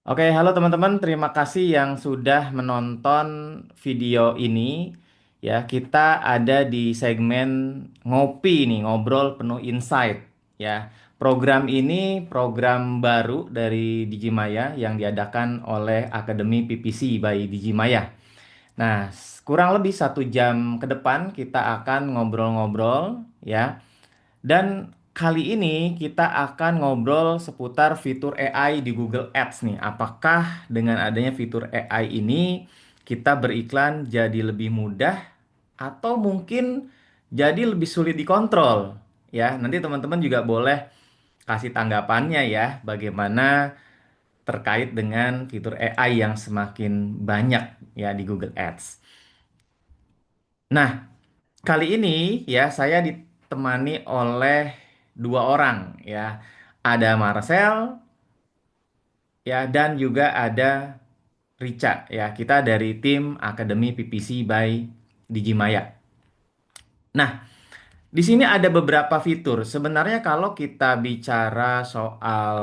Oke, halo teman-teman. Terima kasih yang sudah menonton video ini. Ya, kita ada di segmen ngopi nih, ngobrol penuh insight. Ya, program ini program baru dari Digimaya yang diadakan oleh Akademi PPC by Digimaya. Nah, kurang lebih 1 jam ke depan kita akan ngobrol-ngobrol ya. Dan kali ini kita akan ngobrol seputar fitur AI di Google Ads nih. Apakah dengan adanya fitur AI ini kita beriklan jadi lebih mudah atau mungkin jadi lebih sulit dikontrol? Ya, nanti teman-teman juga boleh kasih tanggapannya ya, bagaimana terkait dengan fitur AI yang semakin banyak ya di Google Ads. Nah, kali ini ya saya ditemani oleh 2 orang ya. Ada Marcel ya dan juga ada Rica ya. Kita dari tim Akademi PPC by Digimaya. Nah, di sini ada beberapa fitur. Sebenarnya kalau kita bicara soal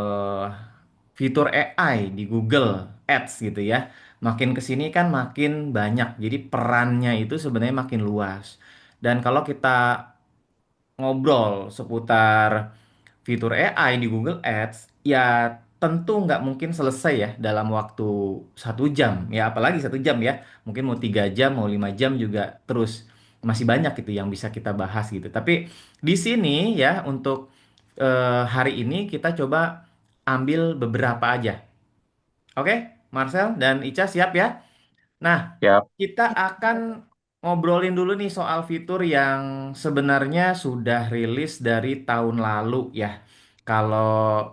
fitur AI di Google Ads gitu ya, makin ke sini kan makin banyak. Jadi perannya itu sebenarnya makin luas. Dan kalau kita ngobrol seputar fitur AI di Google Ads, ya tentu nggak mungkin selesai ya dalam waktu 1 jam. Ya apalagi 1 jam ya, mungkin mau 3 jam, mau 5 jam juga terus masih banyak gitu yang bisa kita bahas gitu. Tapi di sini ya untuk hari ini kita coba ambil beberapa aja. Oke, Marcel dan Ica siap ya? Nah, Ya, kita akan ngobrolin dulu nih soal fitur yang sebenarnya sudah rilis dari tahun lalu ya. Kalau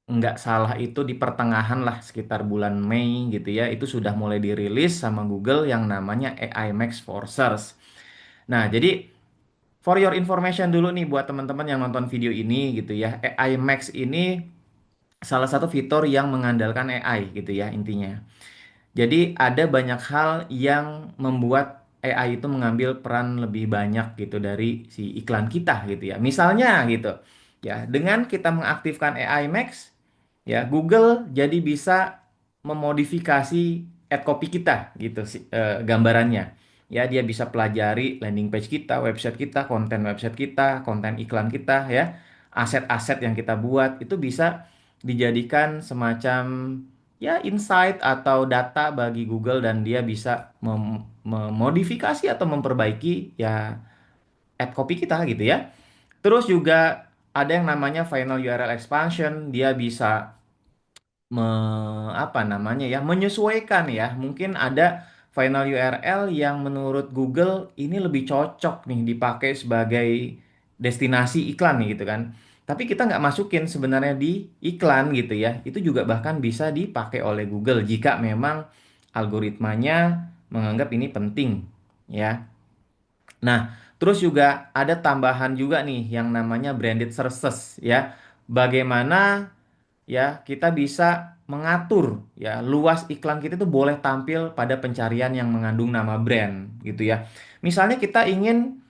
nggak salah itu di pertengahan lah, sekitar bulan Mei gitu ya, itu sudah mulai dirilis sama Google yang namanya AI Max for Search. Nah, jadi for your information dulu nih buat teman-teman yang nonton video ini gitu ya, AI Max ini salah satu fitur yang mengandalkan AI gitu ya intinya. Jadi ada banyak hal yang membuat AI itu mengambil peran lebih banyak gitu dari si iklan kita gitu ya. Misalnya gitu. Ya, dengan kita mengaktifkan AI Max, ya Google jadi bisa memodifikasi ad copy kita gitu gambarannya. Ya, dia bisa pelajari landing page kita, website kita, konten website kita, konten iklan kita ya. Aset-aset yang kita buat itu bisa dijadikan semacam ya insight atau data bagi Google dan dia bisa memodifikasi atau memperbaiki ya ad copy kita gitu ya. Terus juga ada yang namanya final URL expansion, dia bisa apa namanya ya menyesuaikan ya. Mungkin ada final URL yang menurut Google ini lebih cocok nih dipakai sebagai destinasi iklan nih gitu kan. Tapi kita nggak masukin sebenarnya di iklan gitu ya. Itu juga bahkan bisa dipakai oleh Google jika memang algoritmanya menganggap ini penting ya. Nah, terus juga ada tambahan juga nih yang namanya branded searches ya. Bagaimana ya kita bisa mengatur ya luas iklan kita itu boleh tampil pada pencarian yang mengandung nama brand gitu ya. Misalnya kita ingin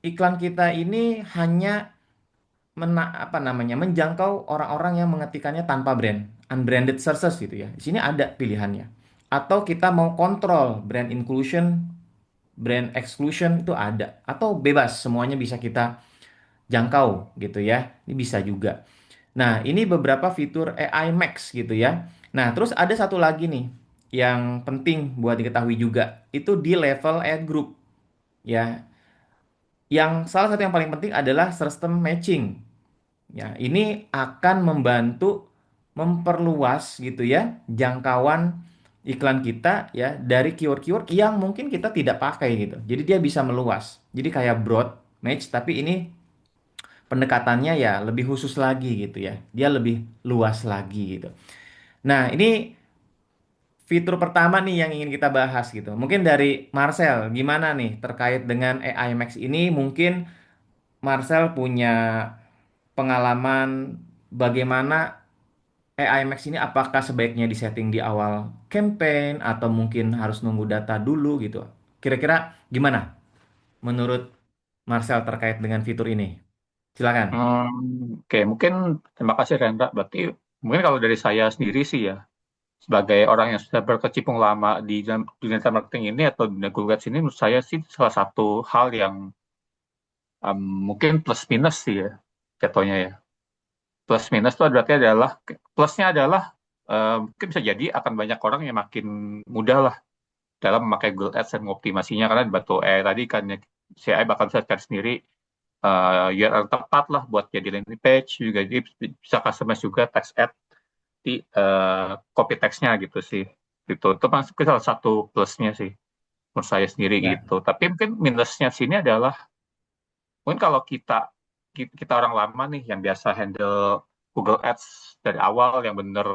iklan kita ini hanya apa namanya menjangkau orang-orang yang mengetikkannya tanpa brand, unbranded searches gitu ya. Di sini ada pilihannya. Atau kita mau kontrol brand inclusion, brand exclusion itu ada. Atau bebas semuanya bisa kita jangkau gitu ya. Ini bisa juga. Nah, ini beberapa fitur AI Max gitu ya. Nah, terus ada satu lagi nih yang penting buat diketahui juga. Itu di level ad group ya. Yang salah satu yang paling penting adalah system matching. Ya, ini akan membantu memperluas gitu ya jangkauan iklan kita ya dari keyword-keyword yang mungkin kita tidak pakai gitu. Jadi dia bisa meluas. Jadi kayak broad match tapi ini pendekatannya ya lebih khusus lagi gitu ya. Dia lebih luas lagi gitu. Nah, ini fitur pertama nih yang ingin kita bahas gitu. Mungkin dari Marcel, gimana nih terkait dengan AI Max ini? Mungkin Marcel punya pengalaman bagaimana AI Max ini apakah sebaiknya disetting di awal campaign atau mungkin harus nunggu data dulu gitu. Kira-kira gimana menurut Marcel terkait dengan fitur ini? Silakan. oke, mungkin terima kasih Rendra. Berarti Mungkin kalau dari saya sendiri sih ya, sebagai orang yang sudah berkecimpung lama di dalam dunia marketing ini atau dunia Google Ads ini, menurut saya sih salah satu hal yang em, mungkin plus minus sih ya jatuhnya ya. Plus minus itu berarti adalah plusnya adalah mungkin bisa jadi akan banyak orang yang makin mudah lah dalam memakai Google Ads dan mengoptimasinya karena dibantu AI tadi kan ya, si AI bakal bisa cari sendiri URL tepat lah buat jadi landing page juga jadi bisa customize juga text ad di copy textnya gitu sih gitu itu masuk ke salah satu plusnya sih menurut saya sendiri Ya, gitu tapi mungkin minusnya sini adalah mungkin kalau kita orang lama nih yang biasa handle Google Ads dari awal yang bener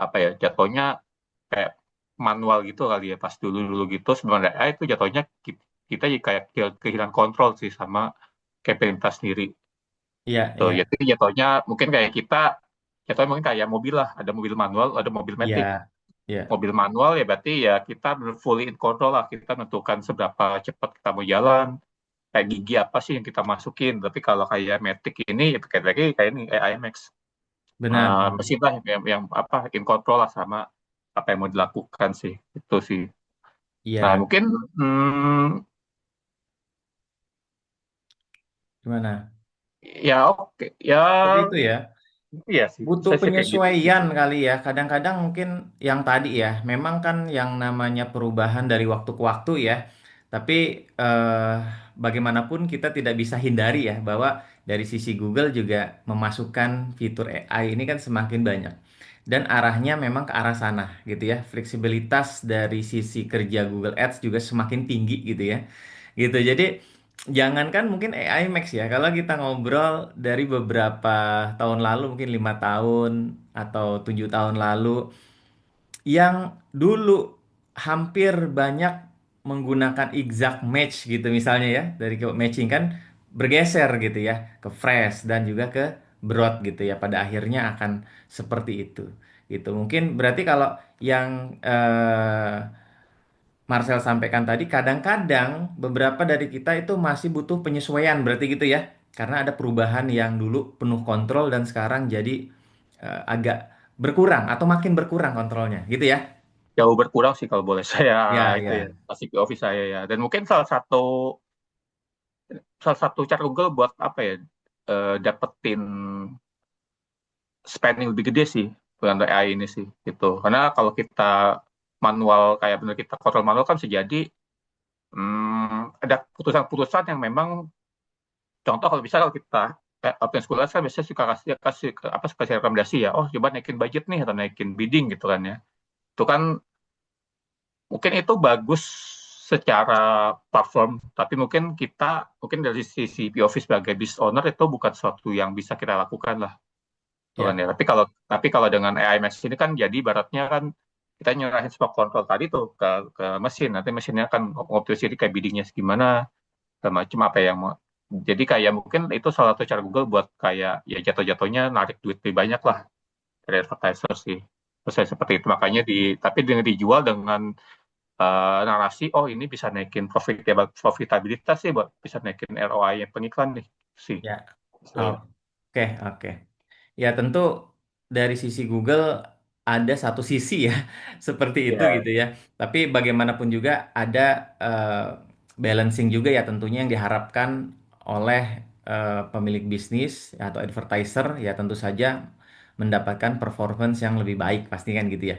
apa ya jatuhnya kayak manual gitu kali ya pas dulu dulu gitu sebenarnya itu jatuhnya kita kayak kehilangan kontrol sih sama kayak perintah sendiri iya, tuh iya, jadi jatuhnya mungkin kayak kita jatuhnya mungkin kayak mobil lah ada mobil manual ada mobil iya, matic iya, mobil manual ya berarti ya kita benar fully in control lah kita menentukan seberapa cepat kita mau jalan kayak gigi apa sih yang kita masukin tapi kalau kayak matic ini ya kayak lagi kayak ini AI Max benar, benar. mesin lah yang apa in control lah sama apa yang mau dilakukan sih itu sih. Nah, Iya, mungkin gimana? ya oke, ya Seperti itu ya. iya sih. Butuh Saya sih kayak gitu sih. penyesuaian kali ya. Kadang-kadang mungkin yang tadi ya, memang kan yang namanya perubahan dari waktu ke waktu ya. Tapi eh, bagaimanapun kita tidak bisa hindari ya bahwa dari sisi Google juga memasukkan fitur AI ini kan semakin banyak. Dan arahnya memang ke arah sana gitu ya. Fleksibilitas dari sisi kerja Google Ads juga semakin tinggi gitu ya. Gitu. Jadi jangankan mungkin AI Max ya, kalau kita ngobrol dari beberapa tahun lalu, mungkin 5 tahun atau 7 tahun lalu, yang dulu hampir banyak menggunakan exact match gitu misalnya ya, dari ke matching kan bergeser gitu ya ke fresh dan juga ke broad gitu ya, pada akhirnya akan seperti itu. Gitu. Mungkin berarti kalau yang Marcel sampaikan tadi, kadang-kadang beberapa dari kita itu masih butuh penyesuaian, berarti gitu ya. Karena ada perubahan yang dulu penuh kontrol dan sekarang jadi agak berkurang atau makin berkurang kontrolnya, gitu ya. Jauh berkurang sih kalau boleh saya Ya, itu ya ya. kasih ke office saya ya. Dan mungkin salah satu cara Google buat apa ya dapetin spending lebih gede sih dengan AI ini sih gitu. Karena kalau kita manual kayak benar kita kontrol manual kan bisa jadi ada putusan-putusan yang memang contoh kalau bisa kalau kita kayak open school kan biasanya suka kasih kasih apa kasih rekomendasi ya oh coba naikin budget nih atau naikin bidding gitu kan ya itu kan mungkin itu bagus secara platform tapi mungkin dari sisi POV sebagai business owner itu bukan sesuatu yang bisa kita lakukan lah tuh kan Ya, ya tapi kalau dengan AI Max ini kan jadi baratnya kan kita nyerahin semua kontrol tadi tuh ke mesin nanti mesinnya akan ngoptimasi kayak biddingnya segimana segala macam apa yang mau jadi kayak mungkin itu salah satu cara Google buat kayak ya jatuh-jatuhnya narik duit lebih banyak lah dari advertiser sih. Terus saya seperti itu makanya tapi dengan dijual dengan narasi oh ini bisa naikin profitabilitas sih buat bisa naikin ROI yang pengiklan nih sih. ya. Saya. Oke, oke. Ya, tentu dari sisi Google ada satu sisi ya seperti itu Ya, gitu ya. Tapi bagaimanapun juga ada eh, balancing juga ya tentunya yang diharapkan oleh pemilik bisnis atau advertiser ya tentu saja mendapatkan performance yang lebih baik pasti kan gitu ya.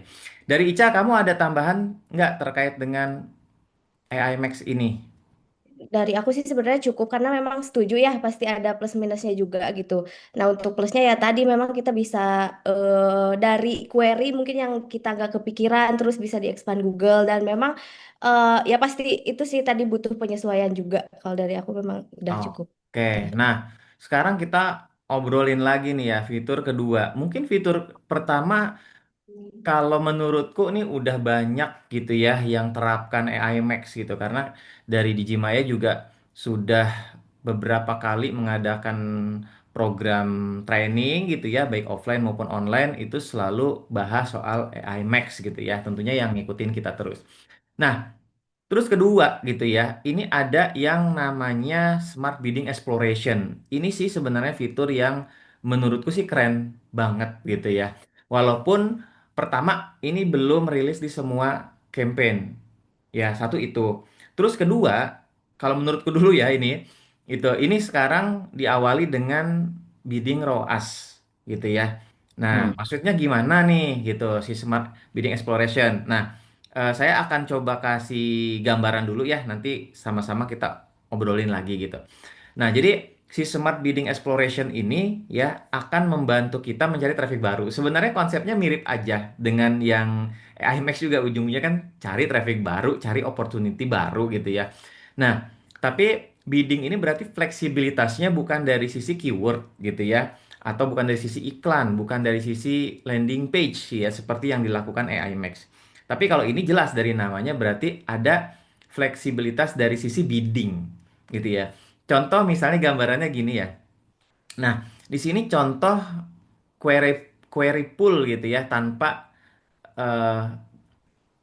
Dari Ica, kamu ada tambahan nggak terkait dengan AI Max ini? Dari aku sih sebenarnya cukup karena memang setuju ya pasti ada plus minusnya juga gitu. Nah untuk plusnya ya tadi memang kita bisa dari query mungkin yang kita nggak kepikiran terus bisa di-expand Google dan memang ya pasti itu sih tadi butuh penyesuaian juga. Kalau dari aku memang udah cukup. Oke, nah sekarang kita obrolin lagi nih ya fitur kedua. Mungkin fitur pertama kalau menurutku ini udah banyak gitu ya yang terapkan AI Max gitu karena dari Digimaya juga sudah beberapa kali mengadakan program training gitu ya baik offline maupun online itu selalu bahas soal AI Max gitu ya tentunya yang ngikutin kita terus. Nah, terus kedua gitu ya, ini ada yang namanya Smart Bidding Exploration. Ini sih sebenarnya fitur yang menurutku sih keren banget gitu ya. Walaupun pertama ini belum rilis di semua campaign. Ya, satu itu. Terus kedua, kalau menurutku dulu ya ini sekarang diawali dengan bidding ROAS gitu ya. Nah, Hmm. maksudnya gimana nih gitu si Smart Bidding Exploration. Nah, saya akan coba kasih gambaran dulu ya, nanti sama-sama kita obrolin lagi gitu. Nah, jadi si Smart Bidding Exploration ini ya akan membantu kita mencari traffic baru. Sebenarnya konsepnya mirip aja dengan yang AI Max juga ujungnya kan cari traffic baru, cari opportunity baru gitu ya. Nah, tapi bidding ini berarti fleksibilitasnya bukan dari sisi keyword gitu ya, atau bukan dari sisi iklan, bukan dari sisi landing page ya, seperti yang dilakukan AI Max. Tapi kalau ini jelas dari namanya berarti ada fleksibilitas dari sisi bidding gitu ya. Contoh misalnya gambarannya gini ya. Nah, di sini contoh query query pool gitu ya tanpa eh,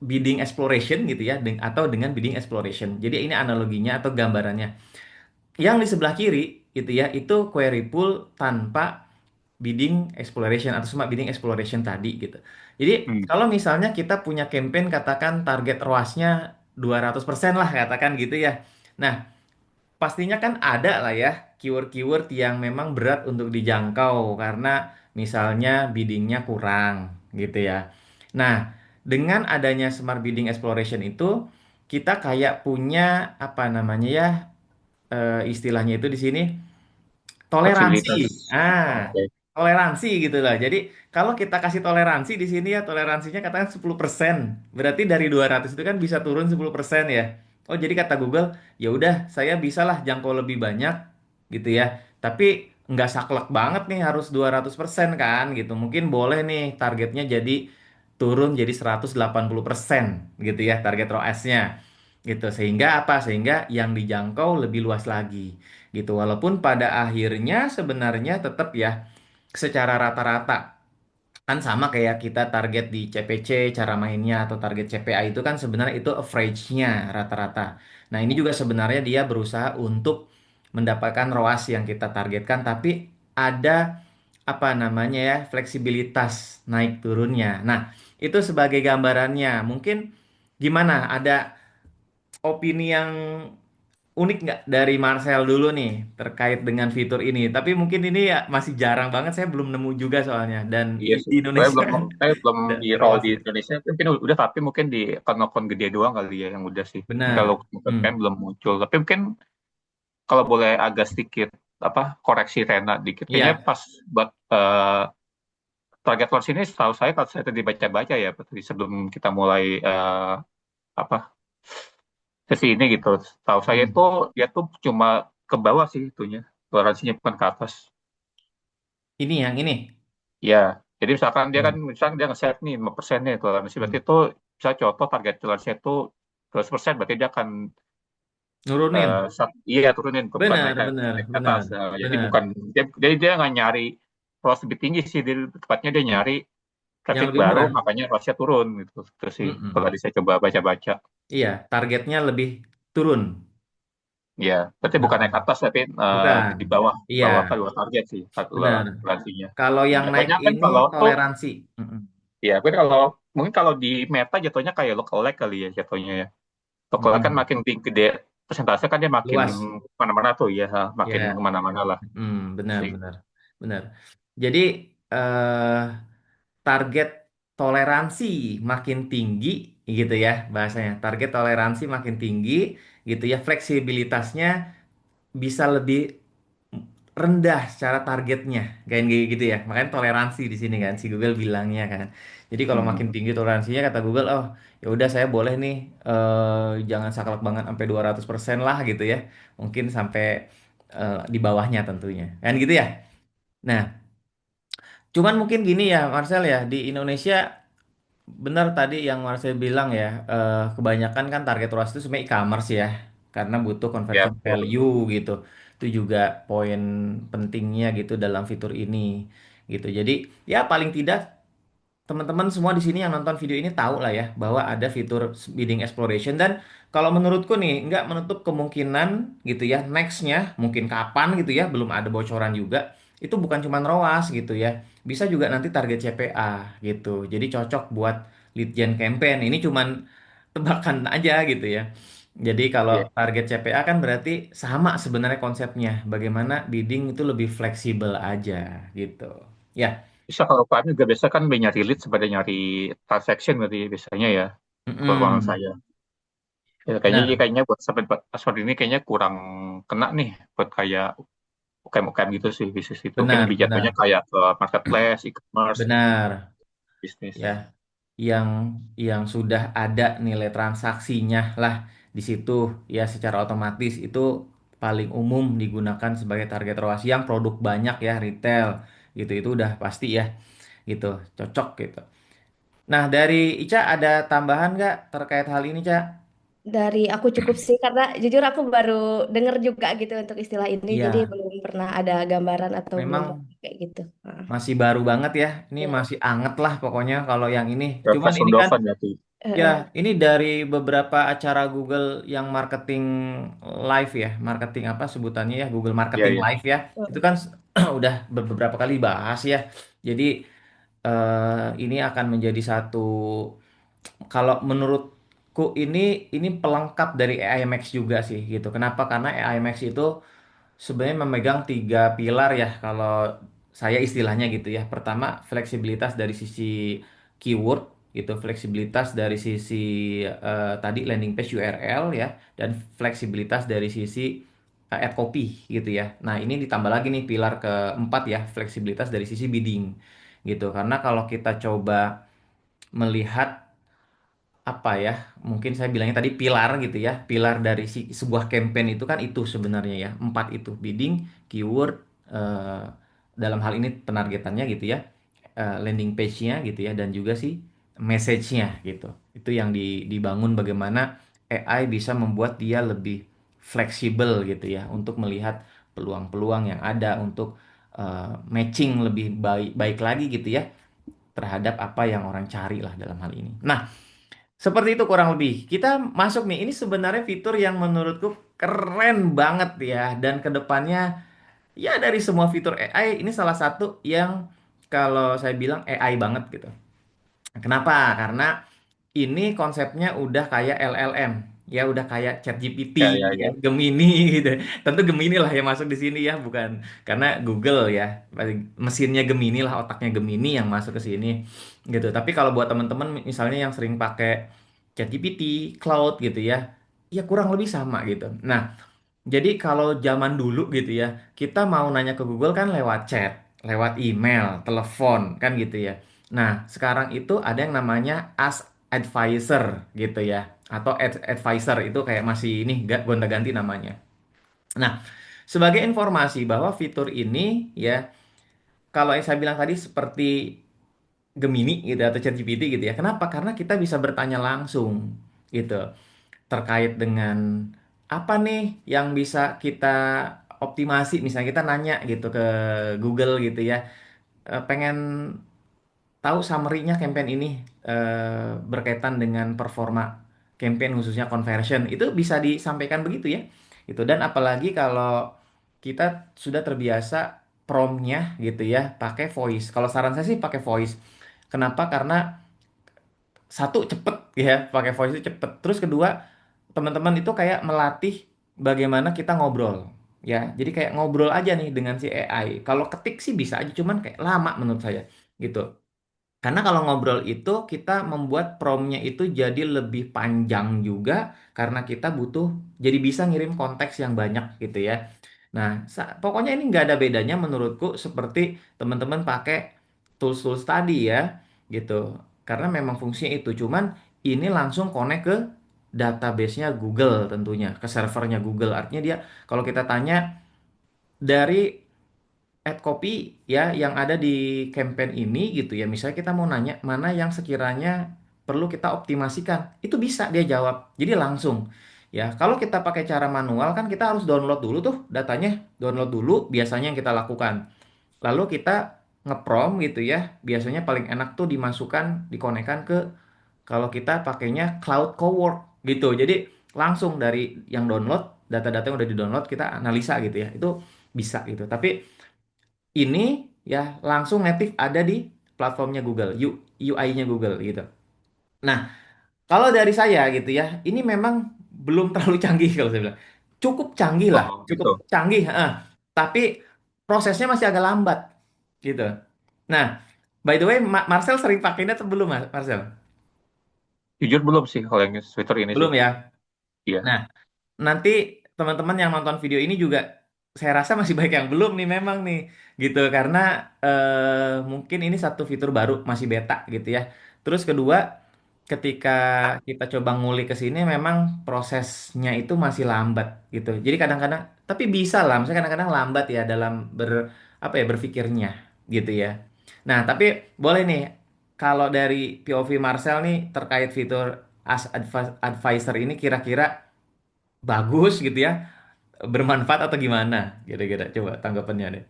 bidding exploration gitu ya atau dengan bidding exploration. Jadi ini analoginya atau gambarannya. Yang di sebelah kiri gitu ya itu query pool tanpa bidding exploration atau smart bidding exploration tadi gitu. Jadi Hmm. kalau misalnya kita punya campaign katakan target ROAS-nya 200% lah katakan gitu ya. Nah, pastinya kan ada lah ya keyword-keyword yang memang berat untuk dijangkau karena misalnya biddingnya kurang gitu ya. Nah, dengan adanya Smart Bidding Exploration itu kita kayak punya apa namanya ya istilahnya itu di sini toleransi. Fleksibilitas. Ah, Oke. toleransi gitu lah. Jadi kalau kita kasih toleransi di sini ya toleransinya katakan 10%. Berarti dari 200 itu kan bisa turun 10% ya. Oh, jadi kata Google, ya udah saya bisalah jangkau lebih banyak gitu ya. Tapi nggak saklek banget nih harus 200% kan gitu. Mungkin boleh nih targetnya jadi turun jadi 180% gitu ya target ROAS-nya. Gitu. Sehingga apa? Sehingga yang dijangkau lebih luas lagi gitu. Walaupun pada akhirnya sebenarnya tetap ya secara rata-rata kan sama kayak kita target di CPC cara mainnya atau target CPA itu kan sebenarnya itu average-nya rata-rata. Nah, ini juga sebenarnya dia berusaha untuk mendapatkan ROAS yang kita targetkan tapi ada apa namanya ya fleksibilitas naik turunnya. Nah, itu sebagai gambarannya. Mungkin gimana? Ada opini yang unik nggak dari Marcel dulu nih terkait dengan fitur ini? Tapi mungkin ini ya masih jarang banget, saya belum nemu juga soalnya. Dan Iya di sih. Indonesia kan Saya belum udah di roll terluas di ya. Indonesia. Mungkin udah, tapi mungkin di akun-akun gede doang kali ya yang udah sih. Kalau Benar. kan Hmm. belum muncul. Tapi mungkin kalau boleh agak sedikit apa koreksi Rena dikit, kayaknya Iya, pas buat target loss ini, setahu saya kalau saya tadi baca-baca ya, tadi sebelum kita mulai apa sesi ini gitu. Tahu saya itu hmm. dia tuh cuma ke bawah sih itunya, toleransinya bukan ke atas. Ini yang ini. Ya, jadi misalkan dia kan Hmm. misalkan dia nge-set nih 5% nih toleransi, Hmm. berarti itu bisa contoh target toleransinya itu 100%, berarti dia akan Nurunin. iya turunin, bukan Benar, naik benar, naik ke atas. benar, Jadi benar. bukan dia nggak nyari loss lebih tinggi sih, tepatnya dia nyari Yang traffic lebih baru, murah. makanya lossnya turun gitu. Itu sih kalau Mm-mm. tadi saya coba baca-baca. Iya, targetnya lebih turun. Ya, berarti bukan naik Nah, atas tapi bukan. di bawah Iya, bawah ke luar target sih, benar. toleransinya. Kalau yang naik Jatuhnya kan ini kalau tuh toleransi. Mm-mm. ya, mungkin kalau di meta jatuhnya kayak lookalike kali ya jatuhnya ya. Lookalike kan Mm-mm. makin tinggi gede persentase kan dia makin Luas. kemana-mana tuh ya, ha, makin Ya. kemana-mana lah Benar, sih. benar, benar. Jadi eh, target toleransi makin tinggi gitu ya bahasanya. Target toleransi makin tinggi gitu ya. Fleksibilitasnya bisa lebih rendah secara targetnya kayak gitu ya. Makanya toleransi di sini kan si Google bilangnya kan. Jadi kalau Hmm. makin tinggi toleransinya kata Google, oh ya udah saya boleh nih jangan saklek banget sampai 200% lah gitu ya. Mungkin sampai di bawahnya tentunya. Kan gitu ya. Nah, cuman mungkin gini ya Marcel ya, di Indonesia benar tadi yang Marcel bilang ya, kebanyakan kan target ROAS itu sebenarnya e-commerce ya, karena butuh Ya, conversion betul. value gitu. Itu juga poin pentingnya gitu dalam fitur ini gitu. Jadi ya paling tidak teman-teman semua di sini yang nonton video ini tahu lah ya bahwa ada fitur bidding exploration dan kalau menurutku nih nggak menutup kemungkinan gitu ya nextnya mungkin kapan gitu ya belum ada bocoran juga itu bukan cuma ROAS gitu ya. Bisa juga nanti target CPA gitu. Jadi cocok buat lead gen campaign. Ini cuman tebakan aja gitu ya. Jadi kalau Iya. target CPA kan berarti sama sebenarnya konsepnya. Bagaimana bidding itu lebih fleksibel aja gitu. Ya. Bisa kalau kami juga biasa kan nyari lead sebagai nyari transaction berarti biasanya ya, kalau pengalaman Mm-mm. saya. Ya, kayaknya Benar, kayaknya buat sampai password ini kayaknya kurang kena nih buat kayak UKM-UKM gitu sih bisnis itu. Mungkin benar, lebih jatuhnya benar, kayak ke marketplace, e-commerce gitu benar. bisnis. Ya, yang sudah ada nilai transaksinya lah di situ ya secara otomatis itu paling umum digunakan sebagai target ROAS yang produk banyak ya retail gitu itu udah pasti ya gitu cocok gitu. Nah dari Ica ada tambahan nggak terkait hal ini Ca? Dari aku cukup sih karena jujur aku baru denger juga gitu untuk istilah ini, jadi Iya, belum pernah ada gambaran atau belum pernah memang kayak gitu. Heeh. masih baru banget ya. Ini Ya. masih anget lah pokoknya kalau yang ini. Ya, Cuman fresh ini kan undovan berarti. ya, Heeh. ini dari beberapa acara Google yang marketing live ya, marketing apa sebutannya ya, Google Iya, Marketing iya. Live ya. Itu kan udah beberapa kali bahas ya. Jadi ini akan menjadi satu kalau menurutku ini pelengkap dari AI Max juga sih gitu. Kenapa? Karena AI Max itu sebenarnya memegang tiga pilar ya kalau saya istilahnya gitu ya. Pertama, fleksibilitas dari sisi keyword gitu, fleksibilitas dari sisi tadi landing page URL ya, dan fleksibilitas dari sisi ad copy gitu ya. Nah, ini ditambah lagi nih pilar keempat ya, fleksibilitas dari sisi bidding gitu. Karena kalau kita coba melihat apa ya mungkin saya bilangnya tadi pilar gitu ya pilar dari sebuah campaign itu kan itu sebenarnya ya empat itu bidding keyword eh, dalam hal ini penargetannya gitu ya landing page-nya gitu ya dan juga sih message-nya gitu itu yang dibangun bagaimana AI bisa membuat dia lebih fleksibel gitu ya untuk melihat peluang-peluang yang ada untuk matching lebih baik baik lagi gitu ya terhadap apa yang orang cari lah dalam hal ini. Nah, seperti itu kurang lebih. Kita masuk nih. Ini sebenarnya fitur yang menurutku keren banget ya. Dan kedepannya ya dari semua fitur AI ini salah satu yang kalau saya bilang AI banget gitu. Kenapa? Karena ini konsepnya udah kayak LLM. Ya udah kayak ChatGPT, Ya, ya, ya, ya. Gemini gitu. Tentu Gemini lah yang masuk di sini ya, bukan karena Google ya. Mesinnya Gemini lah, otaknya Gemini yang masuk ke sini gitu. Tapi kalau buat teman-teman misalnya yang sering pakai ChatGPT, Cloud gitu ya, ya kurang lebih sama gitu. Nah, jadi kalau zaman dulu gitu ya, kita mau nanya ke Google kan lewat chat, lewat email, telepon kan gitu ya. Nah, sekarang itu ada yang namanya Ask Advisor gitu ya, atau Advisor itu kayak masih ini gak gonta-ganti namanya. Nah, sebagai informasi bahwa fitur ini ya, kalau yang saya bilang tadi seperti Gemini gitu atau ChatGPT gitu ya. Kenapa? Karena kita bisa bertanya langsung gitu terkait dengan apa nih yang bisa kita optimasi misalnya kita nanya gitu ke Google gitu ya pengen tahu summary-nya campaign ini berkaitan dengan performa campaign khususnya conversion itu bisa disampaikan begitu ya itu dan apalagi kalau kita sudah terbiasa prompt-nya gitu ya pakai voice kalau saran saya sih pakai voice kenapa karena satu cepet ya pakai voice itu cepet terus kedua teman-teman itu kayak melatih bagaimana kita ngobrol ya jadi kayak ngobrol aja nih dengan si AI kalau ketik sih bisa aja cuman kayak lama menurut saya gitu karena kalau ngobrol itu kita membuat promptnya itu jadi lebih panjang juga karena kita butuh jadi bisa ngirim konteks yang banyak gitu ya. Nah, pokoknya ini nggak ada bedanya menurutku seperti teman-teman pakai tools-tools tadi ya gitu. Karena memang fungsinya itu cuman ini langsung connect ke database-nya Google tentunya, ke servernya Google. Artinya dia kalau kita tanya dari ad copy ya yang ada di campaign ini gitu ya. Misalnya kita mau nanya mana yang sekiranya perlu kita optimasikan, itu bisa dia jawab. Jadi langsung ya. Kalau kita pakai cara manual kan kita harus download dulu tuh datanya, download dulu biasanya yang kita lakukan. Lalu kita ngeprom gitu ya. Biasanya paling enak tuh dimasukkan, dikonekkan ke kalau kita pakainya Cloud Cowork gitu. Jadi langsung dari yang download data-data yang udah di download kita analisa gitu ya. Itu bisa gitu. Tapi ini ya langsung native ada di platformnya Google, UI-nya Google gitu. Nah, kalau dari saya gitu ya, ini memang belum terlalu canggih kalau saya bilang. Cukup canggih lah, Oh, cukup gitu. canggih, tapi prosesnya masih agak lambat gitu. Nah, by the way, Marcel sering pakainya atau belum, Marcel? Jujur belum sih kalau yang fitur ini sih. Belum ya. Iya. Nah, nanti teman-teman yang nonton video ini juga saya rasa masih banyak yang belum nih memang nih gitu karena mungkin ini satu fitur baru masih beta gitu ya. Terus kedua, ketika kita coba ngulik ke sini memang prosesnya itu masih lambat gitu. Jadi kadang-kadang tapi bisa lah, misalnya kadang-kadang lambat ya dalam apa ya berpikirnya gitu ya. Nah, tapi boleh nih kalau dari POV Marcel nih terkait fitur Advisor ini kira-kira bagus gitu ya, bermanfaat atau gimana? Kira-kira coba tanggapannya deh.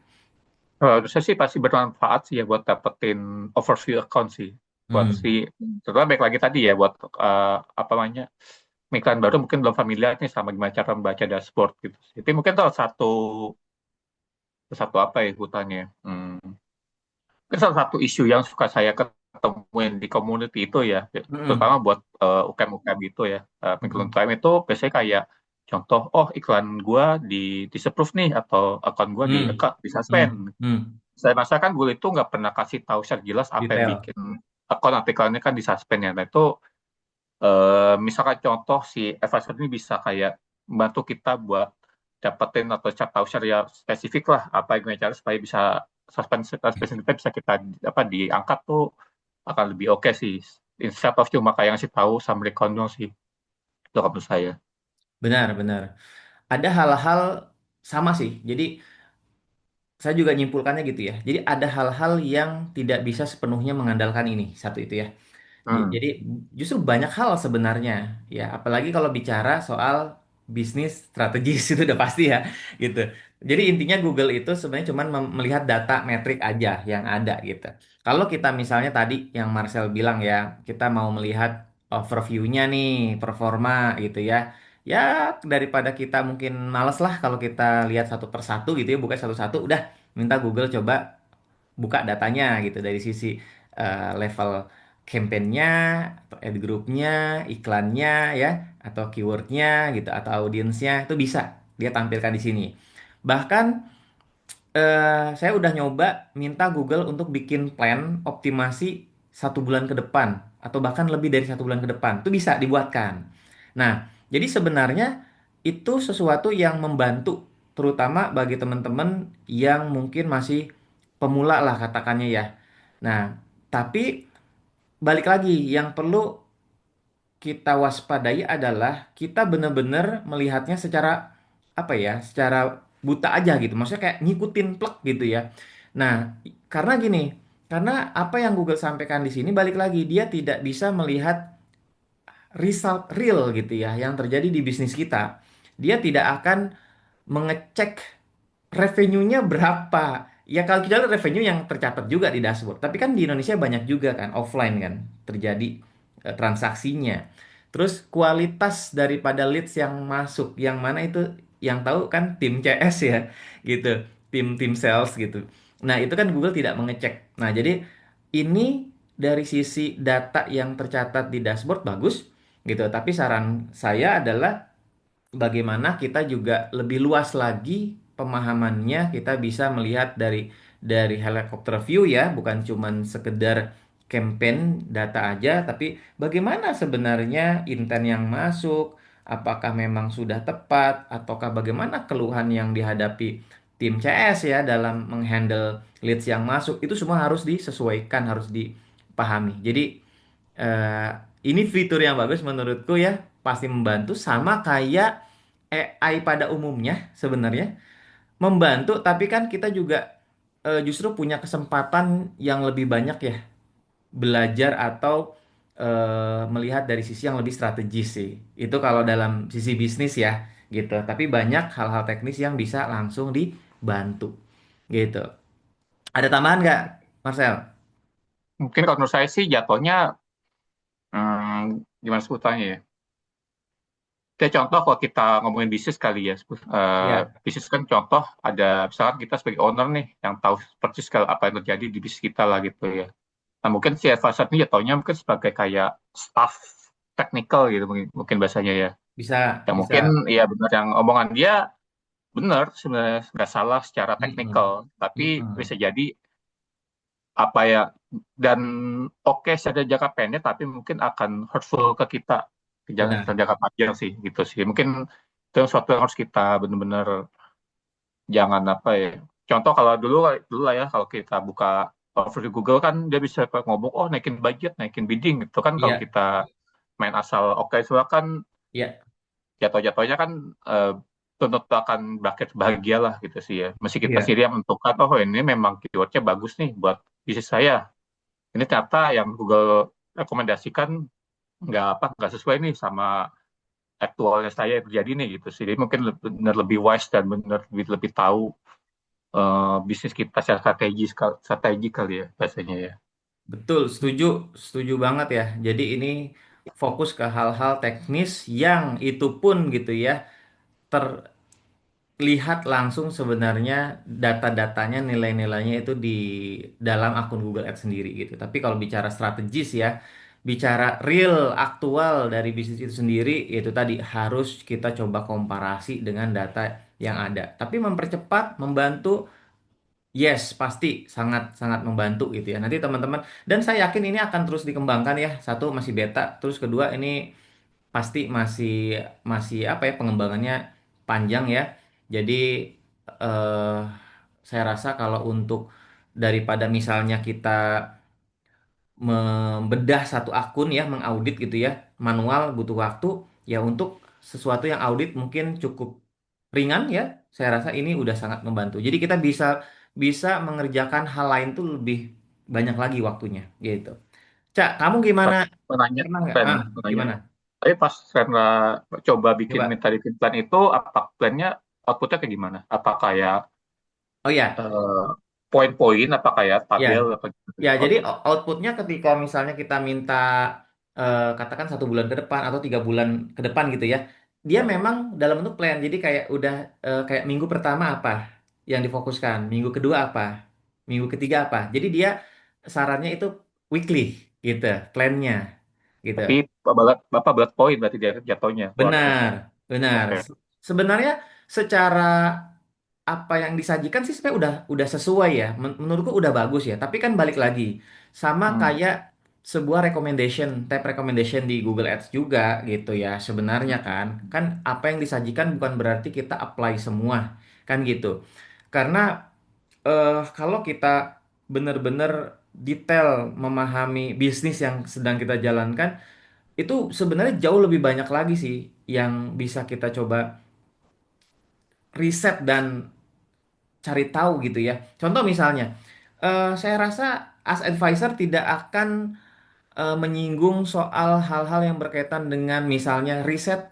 Saya sih pasti bermanfaat sih ya buat dapetin overview account sih. Buat si, Hmm. terutama baik lagi tadi ya buat apa namanya, migran baru mungkin belum familiar nih sama gimana cara membaca dashboard gitu. Itu mungkin salah satu satu apa ya hutannya. Mungkin salah satu isu yang suka saya ketemuin di community itu ya, terutama Mm-mm. buat UKM-UKM gitu ya. Migran Mm-mm. UKM itu biasanya kayak contoh, oh iklan gua di disapprove nih atau akun gua di Hmm. di suspend. Hmm. Hmm. Saya rasa kan Google itu nggak pernah kasih tahu secara jelas apa yang Detail. bikin akun atau iklannya kan di suspend ya. Nah itu misalkan contoh si advisor ini bisa kayak membantu kita buat dapetin atau cari tahu secara spesifik lah apa yang cara supaya bisa suspend suspension kita bisa kita apa diangkat tuh akan lebih oke sih. Instead of cuma kayak ngasih tahu summary condong sih. Itu kalau menurut saya. Benar, benar. Ada hal-hal sama sih. Jadi saya juga nyimpulkannya gitu ya. Jadi ada hal-hal yang tidak bisa sepenuhnya mengandalkan ini. Satu itu ya. Hmm. Jadi justru banyak hal sebenarnya ya, apalagi kalau bicara soal bisnis strategis itu udah pasti ya gitu. Jadi intinya Google itu sebenarnya cuma melihat data metrik aja yang ada gitu. Kalau kita misalnya tadi yang Marcel bilang ya, kita mau melihat overview-nya nih, performa gitu ya. Ya daripada kita mungkin males lah kalau kita lihat satu persatu gitu ya, buka satu-satu, udah minta Google coba buka datanya gitu dari sisi level campaign-nya, atau ad group-nya, iklannya ya, atau keyword-nya gitu, atau audiensnya itu bisa dia tampilkan di sini. Bahkan saya udah nyoba minta Google untuk bikin plan optimasi 1 bulan ke depan atau bahkan lebih dari 1 bulan ke depan itu bisa dibuatkan. Nah, jadi sebenarnya itu sesuatu yang membantu terutama bagi teman-teman yang mungkin masih pemula lah katakannya ya. Nah, tapi balik lagi yang perlu kita waspadai adalah kita benar-benar melihatnya secara apa ya, secara buta aja gitu. Maksudnya kayak ngikutin plek gitu ya. Nah, karena gini, karena apa yang Google sampaikan di sini balik lagi dia tidak bisa melihat result real gitu ya yang terjadi di bisnis kita. Dia tidak akan mengecek revenue-nya berapa. Ya kalau kita lihat revenue yang tercatat juga di dashboard. Tapi kan di Indonesia banyak juga kan offline kan terjadi transaksinya. Terus kualitas daripada leads yang masuk, yang mana itu yang tahu kan tim CS ya gitu, tim sales gitu. Nah, itu kan Google tidak mengecek. Nah, jadi ini dari sisi data yang tercatat di dashboard bagus gitu. Tapi saran saya adalah bagaimana kita juga lebih luas lagi pemahamannya, kita bisa melihat dari helikopter view ya, bukan cuman sekedar campaign data aja, tapi bagaimana sebenarnya intent yang masuk, apakah memang sudah tepat, ataukah bagaimana keluhan yang dihadapi tim CS ya dalam menghandle leads yang masuk, itu semua harus disesuaikan, harus dipahami. Jadi eh, ini fitur yang bagus menurutku ya, pasti membantu sama kayak AI pada umumnya sebenarnya membantu, tapi kan kita juga justru punya kesempatan yang lebih banyak ya belajar atau melihat dari sisi yang lebih strategis sih. Itu kalau dalam sisi bisnis ya gitu. Tapi banyak hal-hal teknis yang bisa langsung dibantu gitu. Ada tambahan nggak, Marcel? Mungkin kalau menurut saya sih jatuhnya gimana sebutannya ya? Kayak contoh kalau kita ngomongin bisnis kali ya, Ya, bisnis kan contoh ada misalkan kita sebagai owner nih yang tahu persis kalau apa yang terjadi di bisnis kita lah gitu ya. Nah mungkin si advisor ini jatuhnya mungkin sebagai kayak staff technical gitu mungkin, mungkin bahasanya ya. bisa, Yang mungkin bisa. ya benar yang omongan dia benar sebenarnya nggak salah secara teknikal, Mm-mm. tapi Mm-mm. bisa jadi apa ya dan oke secara jangka pendek tapi mungkin akan hurtful ke kita ke Benar. jangka panjang sih gitu sih. Mungkin itu sesuatu yang harus kita benar-benar jangan apa ya. Contoh kalau dulu lah ya kalau kita buka over di Google kan dia bisa ngomong oh naikin budget, naikin bidding gitu kan kalau Iya, kita main asal oke soalnya kan iya, jatuh-jatuhnya kan eh, tentu akan berakhir bahagia lah gitu sih ya. Mesti kita iya, sendiri yang menentukan oh ini memang keywordnya bagus nih buat bisnis saya. Ini ternyata yang Google rekomendasikan nggak sesuai nih sama aktualnya saya yang terjadi nih gitu sih. Jadi mungkin benar lebih wise dan benar lebih tahu bisnis kita secara strategi kali ya bahasanya ya. betul, setuju, setuju banget ya. Jadi ini fokus ke hal-hal teknis yang itu pun gitu ya, terlihat langsung sebenarnya data-datanya, nilai-nilainya itu di dalam akun Google Ads sendiri gitu. Tapi kalau bicara strategis ya, bicara real, aktual dari bisnis itu sendiri, itu tadi harus kita coba komparasi dengan data yang ada. Tapi mempercepat, membantu. Yes, pasti sangat sangat membantu gitu ya. Nanti teman-teman dan saya yakin ini akan terus dikembangkan ya. Satu masih beta, terus kedua ini pasti masih masih apa ya pengembangannya panjang ya. Jadi eh saya rasa kalau untuk daripada misalnya kita membedah satu akun ya, mengaudit gitu ya, manual butuh waktu ya untuk sesuatu yang audit mungkin cukup ringan ya. Saya rasa ini udah sangat membantu. Jadi kita bisa bisa mengerjakan hal lain tuh lebih banyak lagi waktunya gitu. Cak, kamu gimana? Menanya, Pernah nggak? plan, Ah, menanya. gimana? Tapi pas Sandra coba bikin Coba. minta bikin plan itu, apa plannya outputnya kayak gimana? Apa kayak Oh ya, eh, poin-poin, apa kayak ya. tabel, apa gitu? Ya, jadi outputnya ketika misalnya kita minta katakan 1 bulan ke depan atau 3 bulan ke depan gitu ya, dia Ya. memang dalam bentuk plan. Jadi kayak udah kayak minggu pertama apa yang difokuskan, minggu kedua apa, minggu ketiga apa. Jadi dia sarannya itu weekly gitu, plannya gitu. Tapi Bapak buat poin berarti dia jatuhnya kalau outputnya. Benar, benar. Oke. Sebenarnya secara apa yang disajikan sih sebenarnya udah sesuai ya. Menurutku udah bagus ya. Tapi kan balik lagi sama Hmm. kayak sebuah recommendation, tab recommendation di Google Ads juga gitu ya. Sebenarnya kan, kan apa yang disajikan bukan berarti kita apply semua kan gitu. Karena kalau kita benar-benar detail memahami bisnis yang sedang kita jalankan, itu sebenarnya jauh lebih banyak lagi sih yang bisa kita coba riset dan cari tahu gitu ya. Contoh misalnya, saya rasa as advisor tidak akan menyinggung soal hal-hal yang berkaitan dengan misalnya riset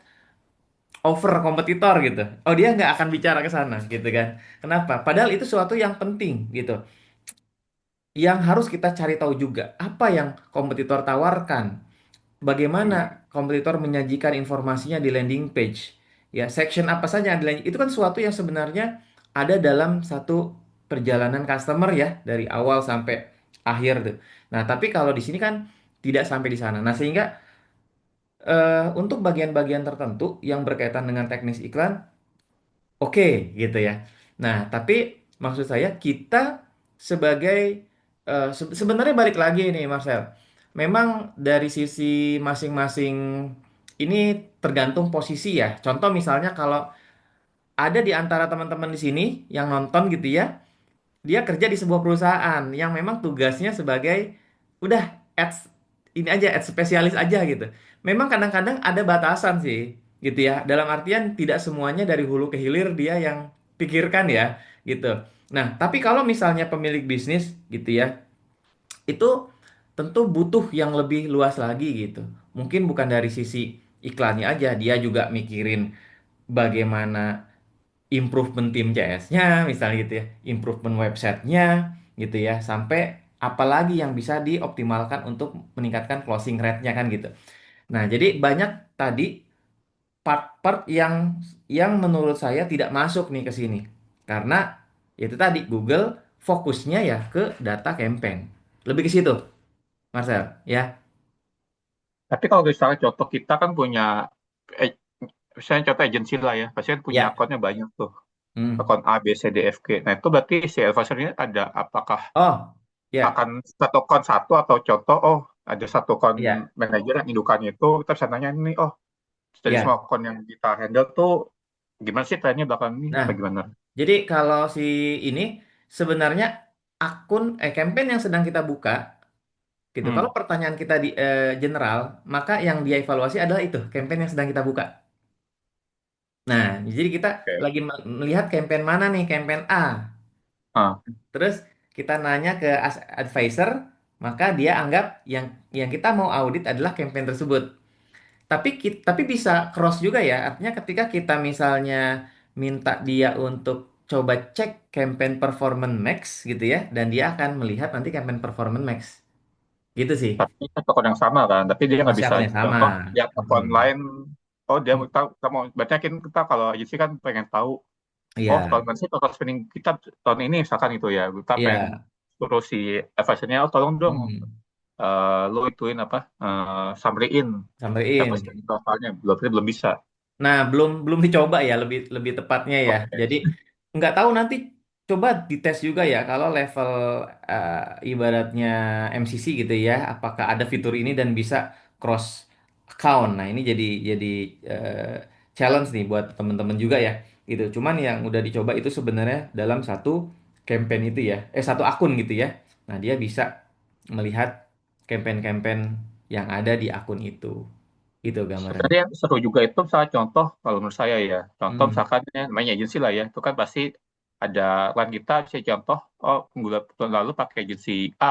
over kompetitor gitu. Oh dia nggak akan bicara ke sana gitu kan. Kenapa? Padahal itu suatu yang penting gitu. Yang harus kita cari tahu juga apa yang kompetitor tawarkan. Bagaimana Hmm. kompetitor menyajikan informasinya di landing page. Ya, section apa saja yang di landing itu kan suatu yang sebenarnya ada dalam satu perjalanan customer ya dari awal sampai akhir tuh. Nah, tapi kalau di sini kan tidak sampai di sana. Nah, sehingga untuk bagian-bagian tertentu yang berkaitan dengan teknis iklan, oke gitu ya. Nah, tapi maksud saya kita sebagai sebenarnya balik lagi nih Marcel. Memang dari sisi masing-masing ini tergantung posisi ya. Contoh misalnya kalau ada di antara teman-teman di sini yang nonton gitu ya, dia kerja di sebuah perusahaan yang memang tugasnya sebagai udah ads ini aja ads spesialis aja gitu. Memang kadang-kadang ada batasan sih gitu ya. Dalam artian tidak semuanya dari hulu ke hilir dia yang pikirkan ya gitu. Nah, tapi kalau misalnya pemilik bisnis gitu ya, itu tentu butuh yang lebih luas lagi gitu. Mungkin bukan dari sisi iklannya aja, dia juga mikirin bagaimana improvement tim CS-nya misalnya gitu ya, improvement websitenya gitu ya, sampai apalagi yang bisa dioptimalkan untuk meningkatkan closing rate-nya kan gitu. Nah, jadi banyak tadi part-part yang menurut saya tidak masuk nih ke sini. Karena itu tadi Google fokusnya ya ke data campaign. Lebih ke situ, Marcel, ya. Tapi kalau misalnya contoh kita kan punya, eh, misalnya contoh agensi lah ya, pasti kan punya Ya. akunnya banyak tuh. Hmm. Akun A, B, C, D, F, G. Nah itu berarti si advisor ini ada apakah Oh, ya, akan satu akun satu atau contoh, oh ada satu akun ya, manajer yang indukannya itu, kita bisa nanya ini, oh dari semua ya. akun yang kita handle tuh gimana sih trennya belakang ini, Nah, apa gimana? jadi kalau si ini sebenarnya campaign yang sedang kita buka gitu. Kalau Hmm, pertanyaan kita di general, maka yang dia evaluasi adalah itu campaign yang sedang kita buka. Nah, jadi kita oke. lagi melihat campaign mana nih, campaign A. Ah, Terus kita nanya ke advisor, maka dia anggap yang kita mau audit adalah campaign tersebut. Tapi bisa cross juga ya. Artinya ketika kita misalnya minta dia untuk coba cek campaign performance max gitu ya, dan dia akan melihat nanti campaign performance max. Gitu sih. tapi satu akun yang sama kan, tapi dia nggak Masih bisa akun yang sama. contoh lihat akun Mm-mm. lain. Oh dia mau Mm. tahu, kita mau berarti kan kita kalau agensi kan pengen tahu, oh Iya, tahun sih total spending kita tahun ini misalkan itu ya, kita pengen iya. suruh si advisornya, oh tolong dong, Mm. lo ituin apa, summary-in apa sih Sampaiin. totalnya, belum bisa. Nah, belum belum dicoba ya, lebih lebih tepatnya ya. Oke. Jadi nggak tahu nanti coba dites juga ya kalau level ibaratnya MCC gitu ya, apakah ada fitur ini dan bisa cross account. Nah, ini jadi eh, challenge nih buat teman-teman juga ya. Gitu. Cuman yang udah dicoba itu sebenarnya dalam satu campaign itu ya, satu akun gitu ya. Nah, dia bisa melihat campaign-campaign yang ada di akun itu. Itu gambarannya. Sebenarnya yang seru juga itu misalnya contoh, kalau menurut saya ya, contoh Hmm. misalkan ya, namanya agensi lah ya, itu kan pasti ada klien kita bisa contoh, oh bulan lalu pakai agensi A,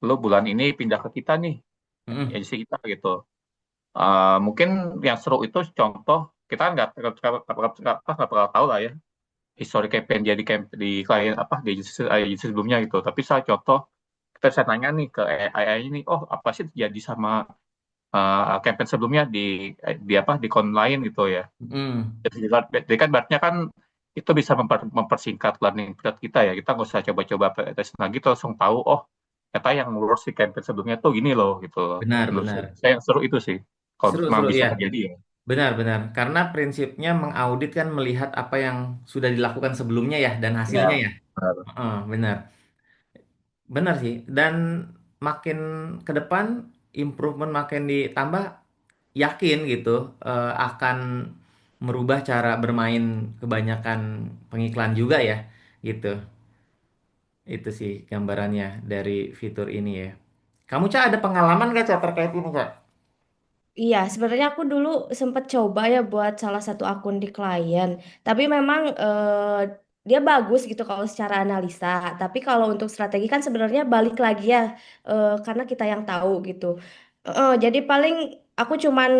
lo bulan ini pindah ke kita nih, Hmm. agensi kita gitu. Mungkin yang seru itu contoh, kita kan nggak bakal tahu lah ya, histori campaign dia di klien apa, di agensi sebelumnya gitu. Tapi saya contoh, kita bisa nanya nih ke AI ini, oh apa sih terjadi sama campaign sebelumnya di apa di kon lain gitu ya. Hmm. Jadi kan berarti kan itu bisa mempersingkat learning period kita ya. Kita nggak usah coba-coba tes lagi, kita langsung tahu, oh ternyata yang lulus di campaign sebelumnya tuh gini loh gitu loh. Benar, Menurut benar. saya yang seru itu sih. Kalau memang Seru-seru bisa ya. terjadi ya. Benar, benar. Karena prinsipnya mengaudit kan melihat apa yang sudah dilakukan sebelumnya ya dan hasilnya Ya, ya. benar. Heeh, benar. Benar sih. Dan makin ke depan improvement makin ditambah, yakin gitu akan merubah cara bermain kebanyakan pengiklan juga ya. Gitu. Itu sih gambarannya dari fitur ini ya. Kamu Cak ada pengalaman gak Cak terkait ini Cak? Iya, sebenarnya aku dulu sempat coba ya buat salah satu akun di klien. Tapi memang dia bagus gitu kalau secara analisa. Tapi kalau untuk strategi kan sebenarnya balik lagi ya, karena kita yang tahu gitu. Jadi paling aku cuman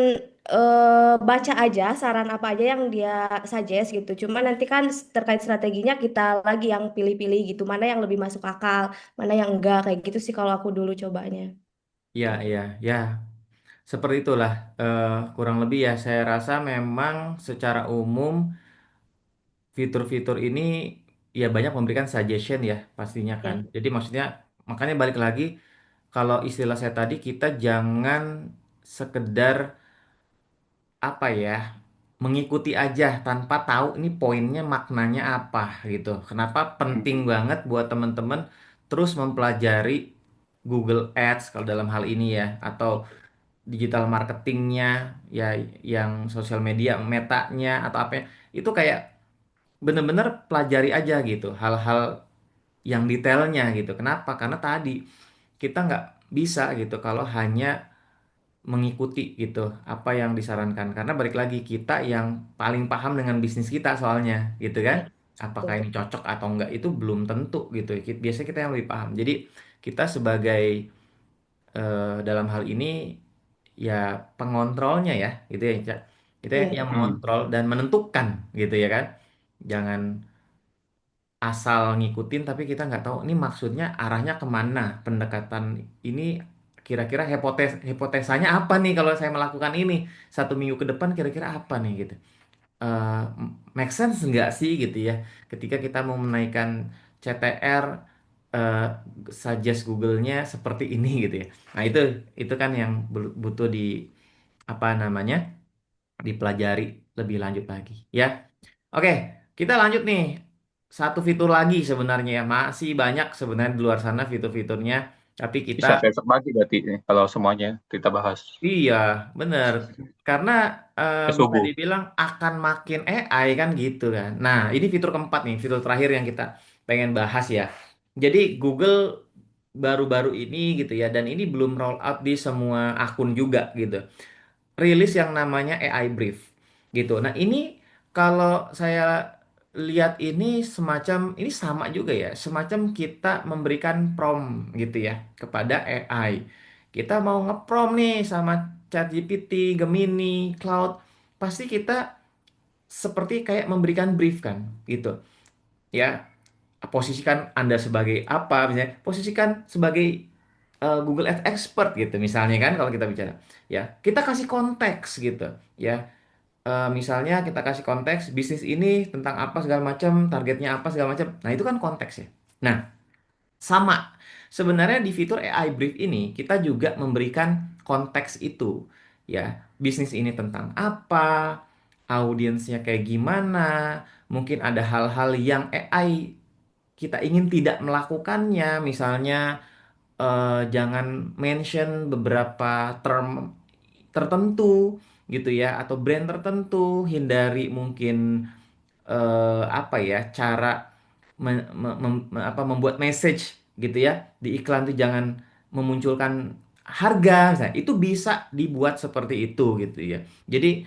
baca aja saran apa aja yang dia suggest gitu. Cuman nanti kan terkait strateginya kita lagi yang pilih-pilih gitu. Mana yang lebih masuk akal, mana yang enggak kayak gitu sih kalau aku dulu cobanya. Iya, iya, ya. Seperti itulah kurang lebih ya. Saya rasa memang secara umum fitur-fitur ini ya banyak memberikan suggestion ya pastinya kan. Ya, Jadi maksudnya makanya balik lagi kalau istilah saya tadi kita jangan sekedar apa ya mengikuti aja tanpa tahu ini poinnya maknanya apa gitu. Kenapa penting Hmm. banget buat teman-teman terus mempelajari Google Ads kalau dalam hal ini ya atau digital marketingnya ya yang sosial media metanya atau apa ya, itu kayak bener-bener pelajari aja gitu hal-hal yang detailnya gitu. Kenapa? Karena tadi kita nggak bisa gitu kalau hanya mengikuti gitu apa yang disarankan. Karena balik lagi kita yang paling paham dengan bisnis kita soalnya gitu kan. ya, Apakah betul. ini cocok atau enggak itu belum tentu gitu. Biasanya kita yang lebih paham. Jadi kita sebagai dalam hal ini ya pengontrolnya ya gitu ya Cak. Kita Iya. yang Hmm. mengontrol dan menentukan gitu ya kan. Jangan asal ngikutin tapi kita nggak tahu ini maksudnya arahnya kemana pendekatan ini kira-kira hipotesanya apa nih kalau saya melakukan ini 1 minggu ke depan kira-kira apa nih gitu. eh, Make sense nggak sih gitu ya ketika kita mau menaikkan CTR, eh, suggest Google-nya seperti ini gitu ya. Nah itu kan yang butuh di apa namanya dipelajari lebih lanjut lagi ya. Oke, kita lanjut nih. Satu fitur lagi sebenarnya ya. Masih banyak sebenarnya di luar sana fitur-fiturnya. Tapi kita, Bisa besok pagi berarti nih, kalau semuanya kita bahas. iya, bener. Karena Ke bisa subuh. dibilang akan makin AI kan gitu kan. Nah, ini fitur keempat nih, fitur terakhir yang kita pengen bahas ya. Jadi Google baru-baru ini gitu ya, dan ini belum roll out di semua akun juga gitu. Rilis yang namanya AI Brief gitu. Nah, ini kalau saya lihat ini semacam ini sama juga ya, semacam kita memberikan prompt gitu ya kepada AI. Kita mau nge-prompt nih sama ChatGPT, Gemini, Cloud, pasti kita seperti kayak memberikan brief kan gitu. Ya, posisikan Anda sebagai apa misalnya, posisikan sebagai Google Ads expert gitu misalnya kan kalau kita bicara. Ya, kita kasih konteks gitu ya. Misalnya kita kasih konteks bisnis ini tentang apa segala macam, targetnya apa segala macam. Nah, itu kan konteks ya. Nah, sama. Sebenarnya di fitur AI Brief ini kita juga memberikan konteks itu. Ya, bisnis ini tentang apa, audiensnya kayak gimana, mungkin ada hal-hal yang AI kita ingin tidak melakukannya, misalnya jangan mention beberapa term tertentu gitu ya atau brand tertentu, hindari mungkin apa ya cara membuat message gitu ya di iklan tuh jangan memunculkan harga misalnya. Itu bisa dibuat seperti itu gitu ya. Jadi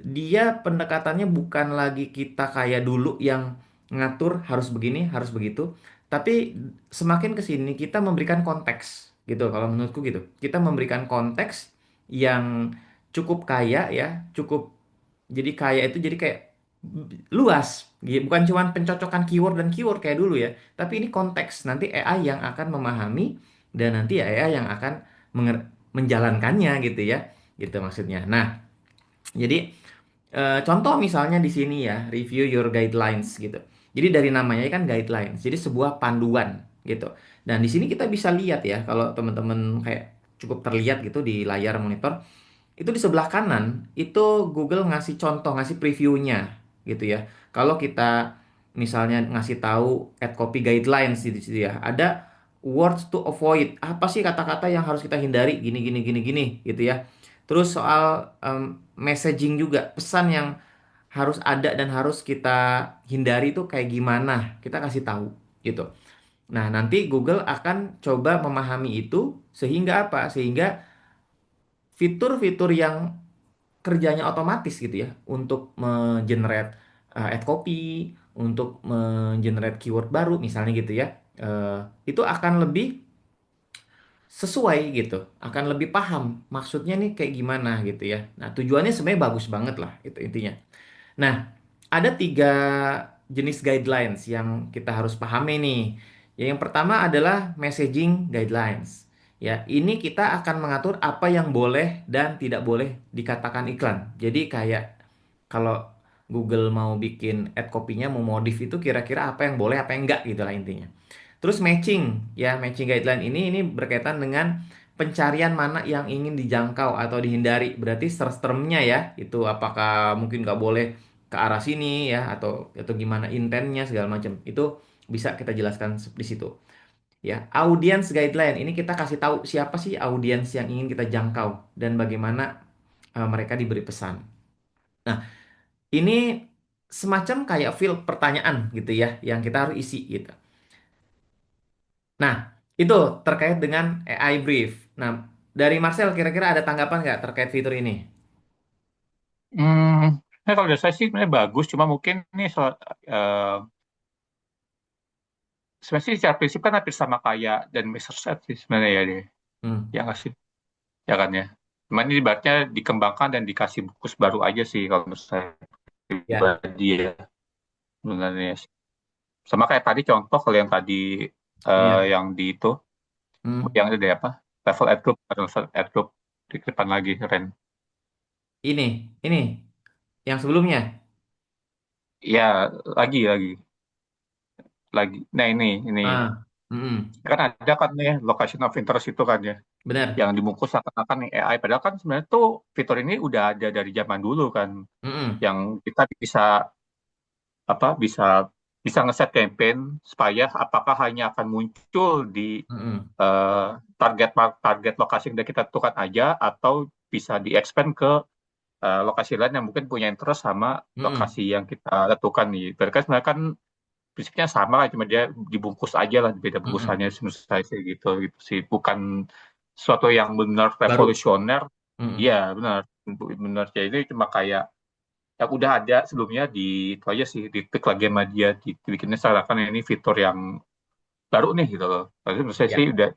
dia pendekatannya bukan lagi kita kayak dulu yang ngatur harus begini, harus begitu, tapi semakin ke sini kita memberikan konteks gitu kalau menurutku gitu. Kita memberikan konteks yang cukup kaya ya, cukup jadi kaya itu jadi kayak luas, bukan cuma pencocokan keyword dan keyword kayak dulu ya, tapi ini konteks. Nanti AI yang akan memahami dan nanti AI yang akan menjalankannya gitu ya. Gitu maksudnya. Nah, jadi contoh misalnya di sini ya, review your guidelines gitu. Jadi dari namanya kan guidelines, jadi sebuah panduan gitu. Dan di sini kita bisa lihat ya, kalau teman-teman kayak cukup terlihat gitu di layar monitor, itu di sebelah kanan itu Google ngasih contoh, ngasih previewnya gitu ya. Kalau kita misalnya ngasih tahu at copy guidelines di situ ya, ada words to avoid. Apa sih kata-kata yang harus kita hindari? Gini gini gini gini gitu ya. Terus soal messaging juga, pesan yang harus ada dan harus kita hindari itu kayak gimana? Kita kasih tahu gitu. Nah, nanti Google akan coba memahami itu sehingga apa? Sehingga fitur-fitur yang kerjanya otomatis gitu ya untuk mengenerate ad copy, untuk mengenerate keyword baru misalnya gitu ya. Itu akan lebih sesuai gitu, akan lebih paham maksudnya nih kayak gimana gitu ya. Nah, tujuannya sebenarnya bagus banget lah itu intinya. Nah, ada 3 jenis guidelines yang kita harus pahami nih. Yang pertama adalah messaging guidelines. Ya, ini kita akan mengatur apa yang boleh dan tidak boleh dikatakan iklan. Jadi kayak kalau Google mau bikin ad copy-nya, mau modif itu kira-kira apa yang boleh, apa yang enggak gitu lah intinya. Terus matching, ya matching guideline ini berkaitan dengan pencarian mana yang ingin dijangkau atau dihindari. Berarti search term-nya ya, itu apakah mungkin nggak boleh ke arah sini ya atau gimana intentnya segala macam. Itu bisa kita jelaskan di situ. Ya, audience guideline ini kita kasih tahu siapa sih audiens yang ingin kita jangkau dan bagaimana mereka diberi pesan. Nah, ini semacam kayak field pertanyaan gitu ya yang kita harus isi gitu. Nah, itu terkait dengan AI brief. Nah, dari Marcel kira-kira ada tanggapan nggak terkait fitur ini? Hmm, nah kalau dari saya sih sebenarnya bagus, cuma mungkin ini eh, sebenarnya sih secara prinsip kan hampir sama kayak dan Research Ads sih sebenarnya ya deh. Hmm, Ya nggak sih? Ya kan ya. Cuman ini ibaratnya dikembangkan dan dikasih fokus baru aja sih kalau menurut saya ya. pribadi ya sebenarnya. Sama kayak tadi contoh kalau yang tadi Iya. yang di itu Hmm, yang ada apa? level airdrop atau level airdrop di depan lagi, Ren. Ini yang sebelumnya. Ya, lagi, lagi. Nah ini Ah, mm-mm. kan ada kan nih location of interest itu kan ya, yang Benar. dibungkus seakan-akan nih AI. Padahal kan sebenarnya tuh fitur ini udah ada dari zaman dulu kan, Mm-mm. yang kita bisa apa bisa ngeset campaign supaya apakah hanya akan muncul di Mm-mm. eh, target lokasi yang udah kita tentukan aja atau bisa di-expand ke lokasi lain yang mungkin punya interest sama lokasi Mm-mm. yang kita tentukan nih. Berarti kan sebenarnya kan prinsipnya sama lah, cuma dia dibungkus aja lah, beda bungkusannya Mm-mm. menurut saya sih gitu sih. Bukan sesuatu yang benar Baru. revolusioner. Iya, Mm-mm. benar. Benar ya, ini cuma kayak yang udah ada sebelumnya di itu aja sih, di pick lagi sama dia, dibikinnya seakan ini fitur yang baru nih gitu loh. Tapi menurut saya sih Ya, udah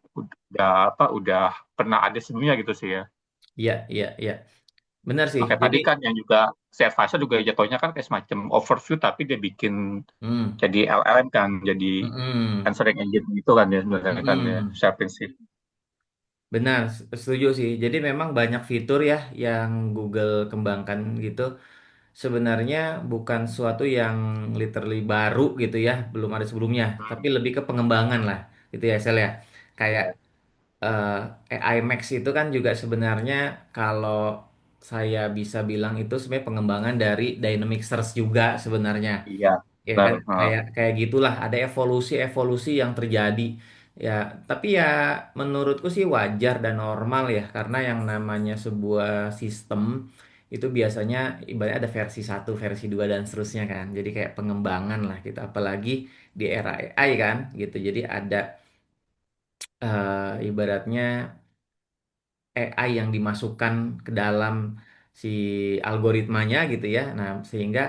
udah pernah ada sebelumnya gitu sih ya. ya. Benar sih. Makanya Jadi, tadi kan yang juga si advisor juga jatuhnya kan kayak semacam overview tapi dia bikin mm, jadi LLM kan, jadi mm-mm. answering engine gitu kan ya sebenarnya kan ya, Mm-mm. secara prinsip. Benar, setuju sih. Jadi memang banyak fitur ya yang Google kembangkan gitu. Sebenarnya bukan suatu yang literally baru gitu ya, belum ada sebelumnya, tapi Hmm. lebih ke pengembangan lah gitu ya, Sel ya. Kayak Ya. eh, AI Max itu kan juga sebenarnya kalau saya bisa bilang itu sebenarnya pengembangan dari Dynamic Search juga sebenarnya. Iya, Ya benar. kan kayak kayak gitulah ada evolusi-evolusi yang terjadi. Ya, tapi ya menurutku sih wajar dan normal ya karena yang namanya sebuah sistem itu biasanya ibaratnya ada versi satu, versi 2 dan seterusnya kan. Jadi kayak pengembangan lah gitu apalagi di era AI kan gitu. Jadi ada ibaratnya AI yang dimasukkan ke dalam si algoritmanya gitu ya. Nah, sehingga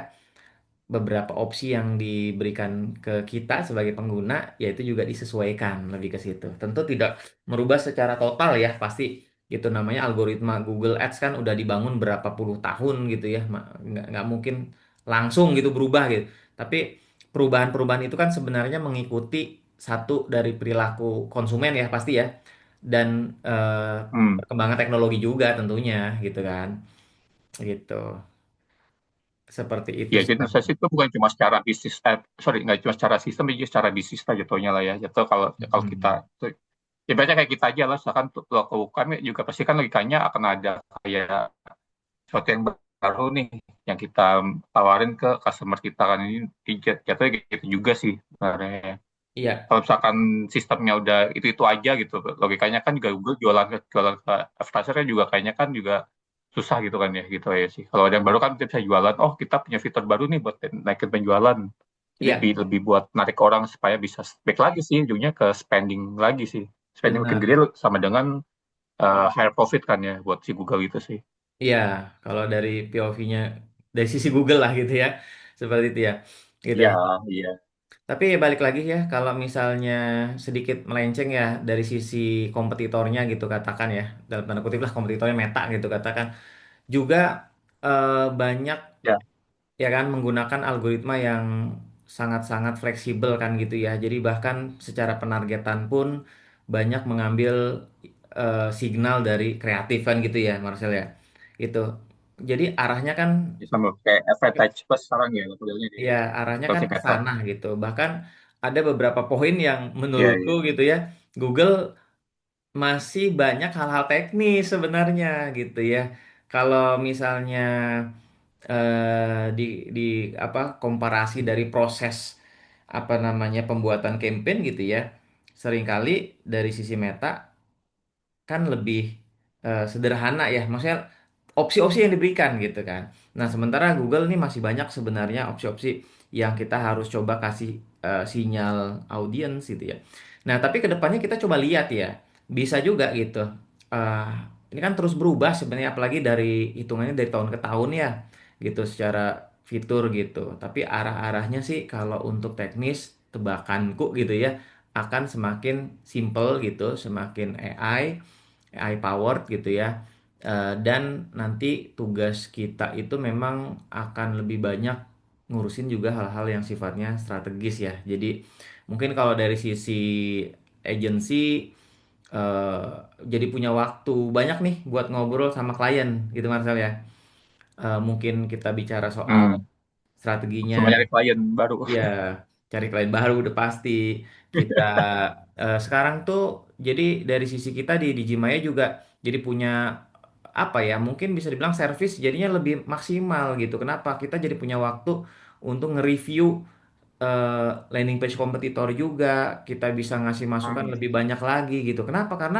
beberapa opsi yang diberikan ke kita sebagai pengguna yaitu juga disesuaikan lebih ke situ. Tentu tidak merubah secara total ya pasti gitu namanya algoritma Google Ads kan udah dibangun berapa puluh tahun gitu ya nggak mungkin langsung gitu berubah gitu. Tapi perubahan-perubahan itu kan sebenarnya mengikuti satu dari perilaku konsumen ya pasti ya dan Hmm. perkembangan teknologi juga tentunya gitu kan gitu seperti itu Ya, sih jadi Mas. menurut saya sih itu bukan cuma secara bisnis, sorry, nggak cuma secara sistem, tapi juga secara bisnis lah jatuhnya lah ya. Jatuh kalau kita, Mm-mm. ya banyak kayak kita aja lah, misalkan tuh pelaku UKM ya juga pasti kan logikanya akan ada kayak sesuatu yang baru nih, yang kita tawarin ke customer kita kan, ini jatuhnya kayak gitu juga sih sebenarnya. Iya, Kalau misalkan sistemnya udah itu aja gitu, logikanya kan juga Google jualan ke advertiser juga kayaknya kan juga susah gitu kan ya gitu ya sih. Kalau ada yang baru kan kita bisa jualan, oh kita punya fitur baru nih buat naikin penjualan. Jadi iya, lebih lebih buat narik orang supaya bisa back lagi sih, ujungnya ke spending lagi sih. Spending makin gede benar. sama dengan higher profit kan ya buat si Google itu sih. Iya, kalau dari POV-nya, dari sisi Google lah gitu ya, seperti itu ya, gitu. Iya, iya. Tapi balik lagi ya, kalau misalnya sedikit melenceng ya dari sisi kompetitornya gitu katakan ya, dalam tanda kutip lah kompetitornya Meta gitu katakan, juga banyak Ya, ya kan menggunakan algoritma yang sangat-sangat fleksibel kan gitu ya. Jadi bahkan secara penargetan pun banyak mengambil signal dari kreatif kan gitu ya, Marcel ya. Gitu. Jadi arahnya kan sama kayak advertise plus sekarang ya modelnya di ya arahnya kan ke multimeter. sana gitu. Bahkan ada beberapa poin yang Iya, menurutku iya. gitu ya, Google masih banyak hal-hal teknis sebenarnya gitu ya. Kalau misalnya di di apa komparasi dari proses apa namanya pembuatan campaign gitu ya. Seringkali dari sisi Meta kan lebih sederhana ya. Maksudnya opsi-opsi yang diberikan gitu kan. Nah, sementara Google nih masih banyak sebenarnya opsi-opsi yang kita harus coba kasih sinyal audiens gitu ya. Nah, tapi kedepannya kita coba lihat ya. Bisa juga gitu. Eh, ini kan terus berubah sebenarnya apalagi dari hitungannya dari tahun ke tahun ya gitu secara fitur gitu. Tapi arah-arahnya sih kalau untuk teknis tebakanku gitu ya akan semakin simple gitu, semakin AI powered gitu ya. Dan nanti tugas kita itu memang akan lebih banyak ngurusin juga hal-hal yang sifatnya strategis ya. Jadi mungkin kalau dari sisi agency eh, jadi punya waktu banyak nih buat ngobrol sama klien gitu Marcel ya. Mungkin kita bicara soal Hmm. strateginya. Cuma nyari klien baru. Iya, cari klien baru udah pasti. Kita sekarang tuh jadi dari sisi kita di Digimaya juga jadi punya apa ya? Mungkin bisa dibilang service jadinya lebih maksimal gitu. Kenapa? Kita jadi punya waktu untuk nge-review landing page kompetitor juga. Kita bisa ngasih masukan Hmm. lebih banyak lagi gitu. Kenapa? Karena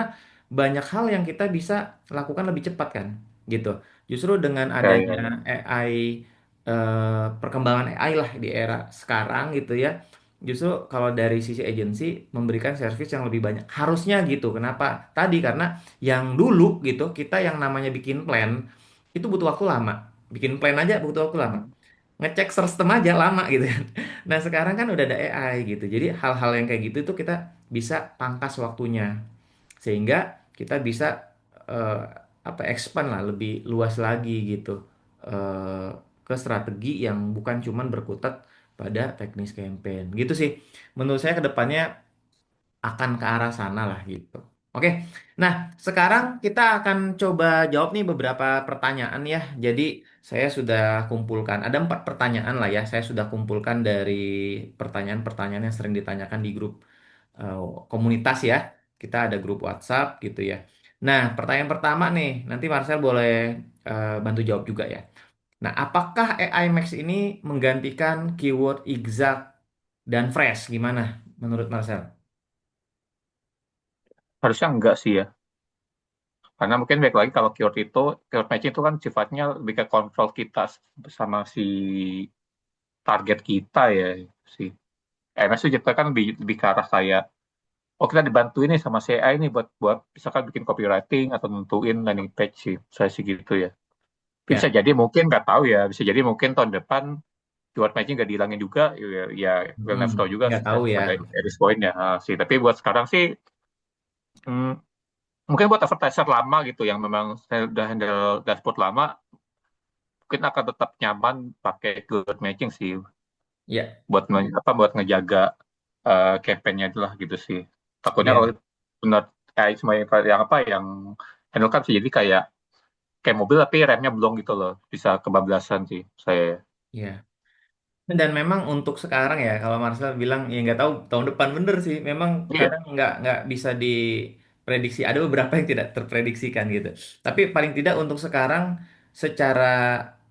banyak hal yang kita bisa lakukan lebih cepat kan, gitu. Justru dengan Ya, ya, adanya ya. AI, perkembangan AI lah di era sekarang gitu ya. Justru kalau dari sisi agensi memberikan service yang lebih banyak. Harusnya gitu. Kenapa? Tadi karena yang dulu gitu kita yang namanya bikin plan itu butuh waktu lama. Bikin plan aja butuh waktu lama. Hmm. Ngecek sistem aja lama gitu kan. Nah, sekarang kan udah ada AI gitu. Jadi hal-hal yang kayak gitu tuh kita bisa pangkas waktunya sehingga kita bisa eh, apa expand lah lebih luas lagi gitu, eh, ke strategi yang bukan cuman berkutat pada teknis campaign gitu sih. Menurut saya kedepannya akan ke arah sana lah gitu. Oke, nah sekarang kita akan coba jawab nih beberapa pertanyaan ya. Jadi saya sudah kumpulkan, ada 4 pertanyaan lah ya. Saya sudah kumpulkan dari pertanyaan-pertanyaan yang sering ditanyakan di grup eh, komunitas ya. Kita ada grup WhatsApp gitu ya. Nah, pertanyaan pertama nih, nanti Marcel boleh bantu jawab juga ya. Nah, apakah AI Max ini menggantikan keyword exact dan fresh? Gimana menurut Marcel? Harusnya enggak sih ya. Karena mungkin baik lagi kalau keyword matching itu kan sifatnya lebih ke kontrol kita sama si target kita ya sih. MS itu kita kan lebih ke arah kayak, oh kita dibantuin nih sama CI nih buat buat misalkan bikin copywriting atau nentuin landing page sih. Saya sih gitu ya. Bisa Ya, jadi mungkin nggak tahu ya. Bisa jadi mungkin tahun depan keyword matching nggak dihilangin juga. Ya we'll never know juga nggak sih tahu ya. pada this point ya. Sih. Tapi buat sekarang sih, hmm, mungkin buat advertiser lama gitu yang memang saya udah handle dashboard lama, mungkin akan tetap nyaman pakai keyword matching sih Ya, buat ngejaga campaign-nya itu lah gitu sih. Takutnya kalau ya, benar kayak cuma yang apa yang handle kan bisa jadi kayak kayak mobil tapi remnya belum gitu loh, bisa kebablasan sih saya. ya. Dan memang untuk sekarang ya, kalau Marcel bilang ya nggak tahu tahun depan bener sih. Memang Iya. kadang nggak bisa diprediksi. Ada beberapa yang tidak terprediksikan gitu. Tapi paling tidak untuk sekarang secara